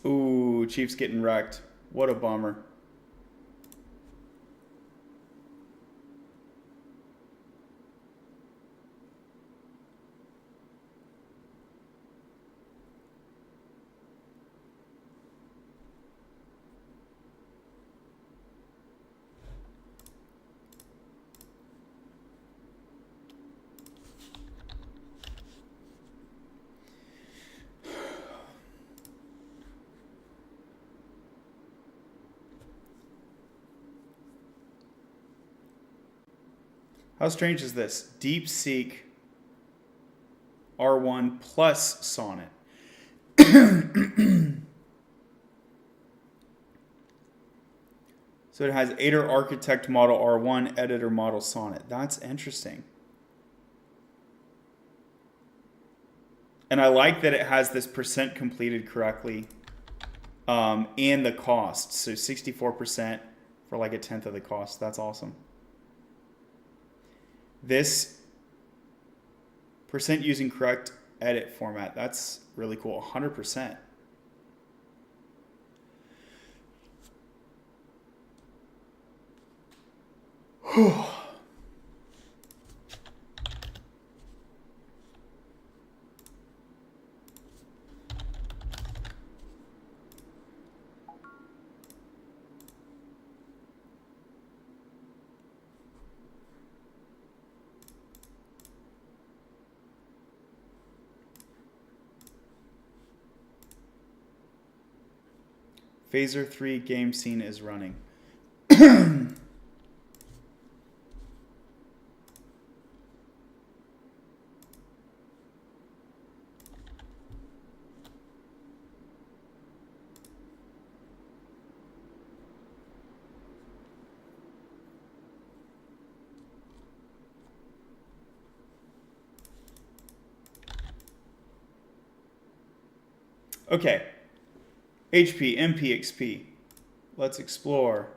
Ooh, Chiefs getting wrecked. What a bummer. How strange is this? DeepSeek R1 plus Sonnet. So it has Aider Architect Model R1, Editor Model Sonnet. That's interesting. And I like that it has this percent completed correctly and the cost. So 64% for like a tenth of the cost. That's awesome. This percent using correct edit format. That's really cool. 100%. Phaser 3 game scene is running. Okay. HP, MP, XP. Let's explore.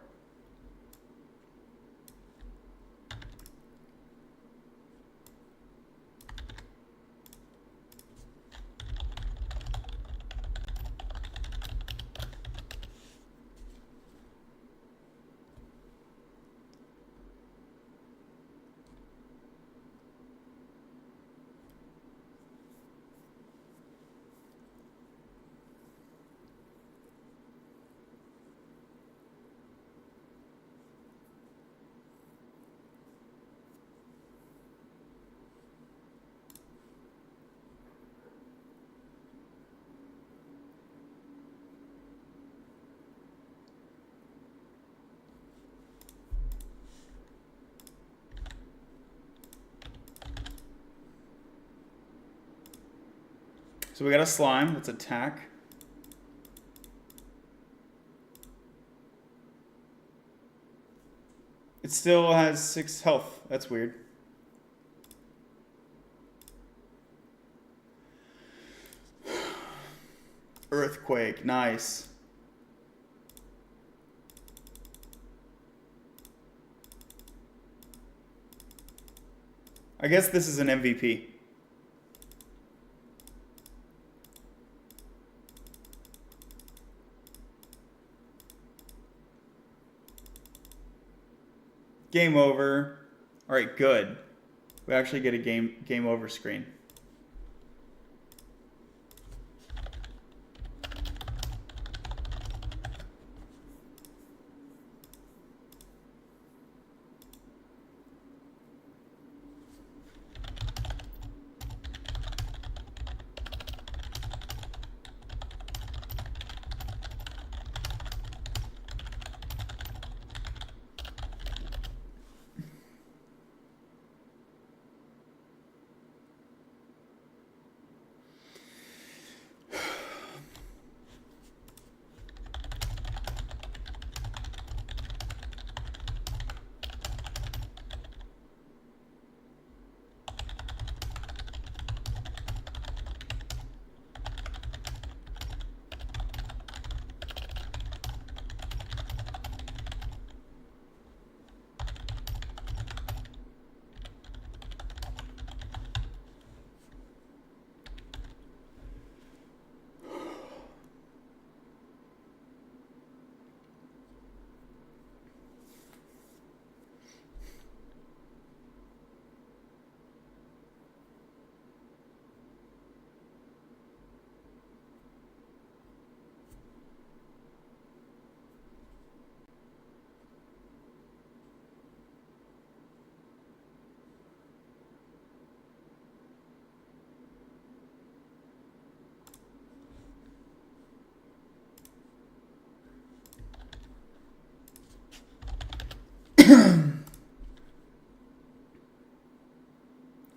So we got a slime. Let's attack. It still has 6 health. That's weird. Earthquake. Nice. I guess this is an MVP. Game over. All right, good. We actually get a game over screen.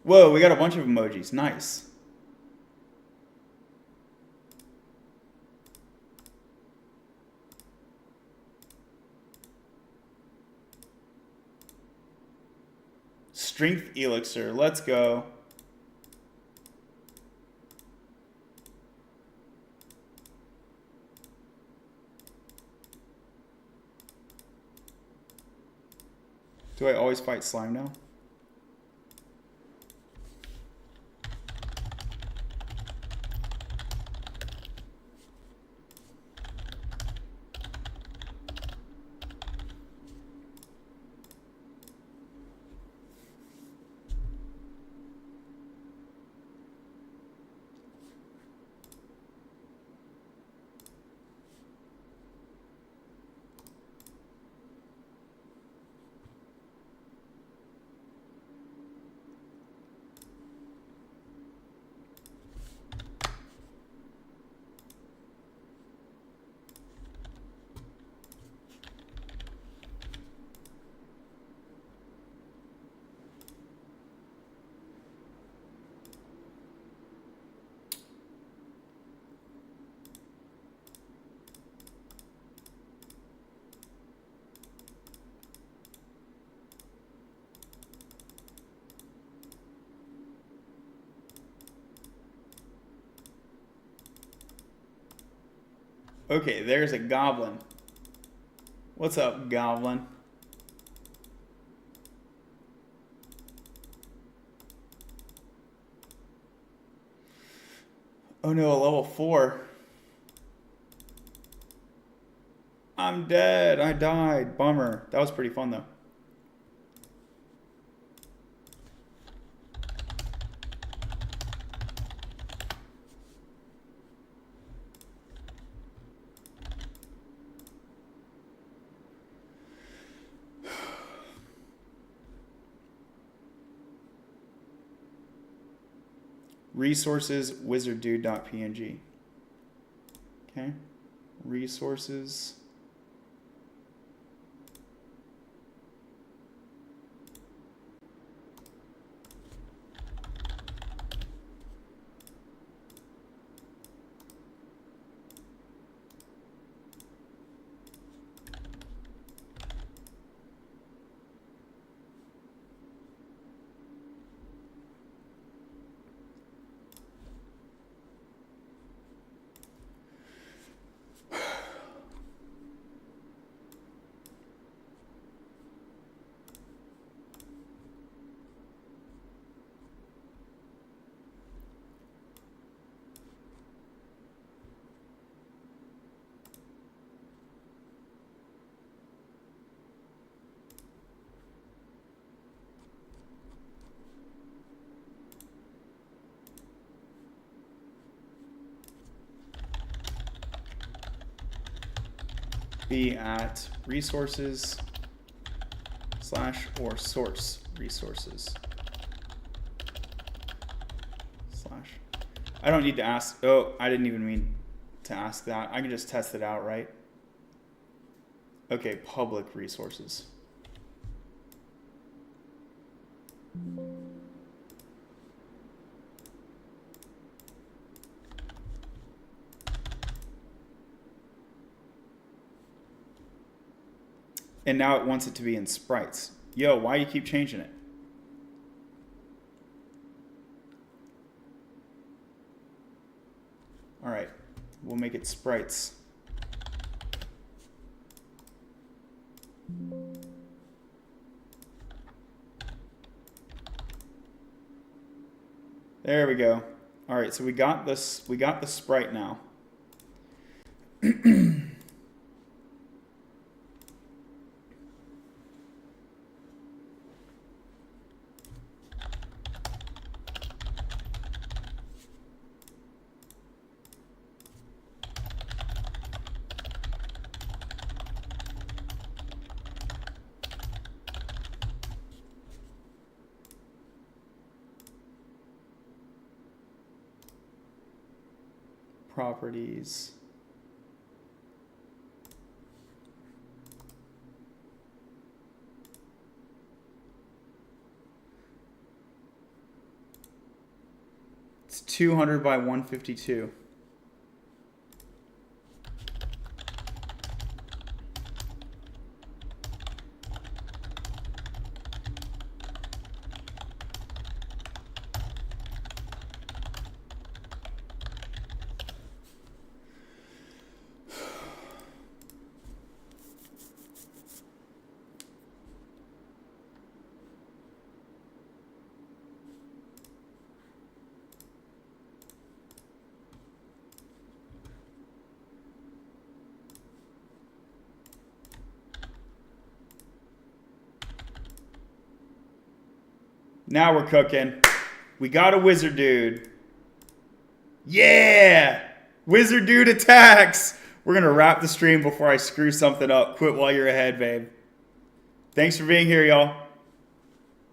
Whoa, we got a bunch of emojis. Nice. Strength elixir. Let's go. Do I always fight slime now? Okay, there's a goblin. What's up, goblin? Oh no, a level 4. I'm dead. I died. Bummer. That was pretty fun though. Resources wizarddude.png. Okay. Resources. be at resources / or source resources / I don't need to ask. Oh, I didn't even mean to ask that. I can just test it out, right? Okay, public resources. And now it wants it to be in sprites. Yo, why you keep changing it? All right, we'll make it sprites. There we go. All right, so we got this. We got the sprite now. Properties. It's 200 by 152. Now we're cooking. We got a wizard dude. Yeah! Wizard dude attacks! We're going to wrap the stream before I screw something up. Quit while you're ahead, babe. Thanks for being here, y'all.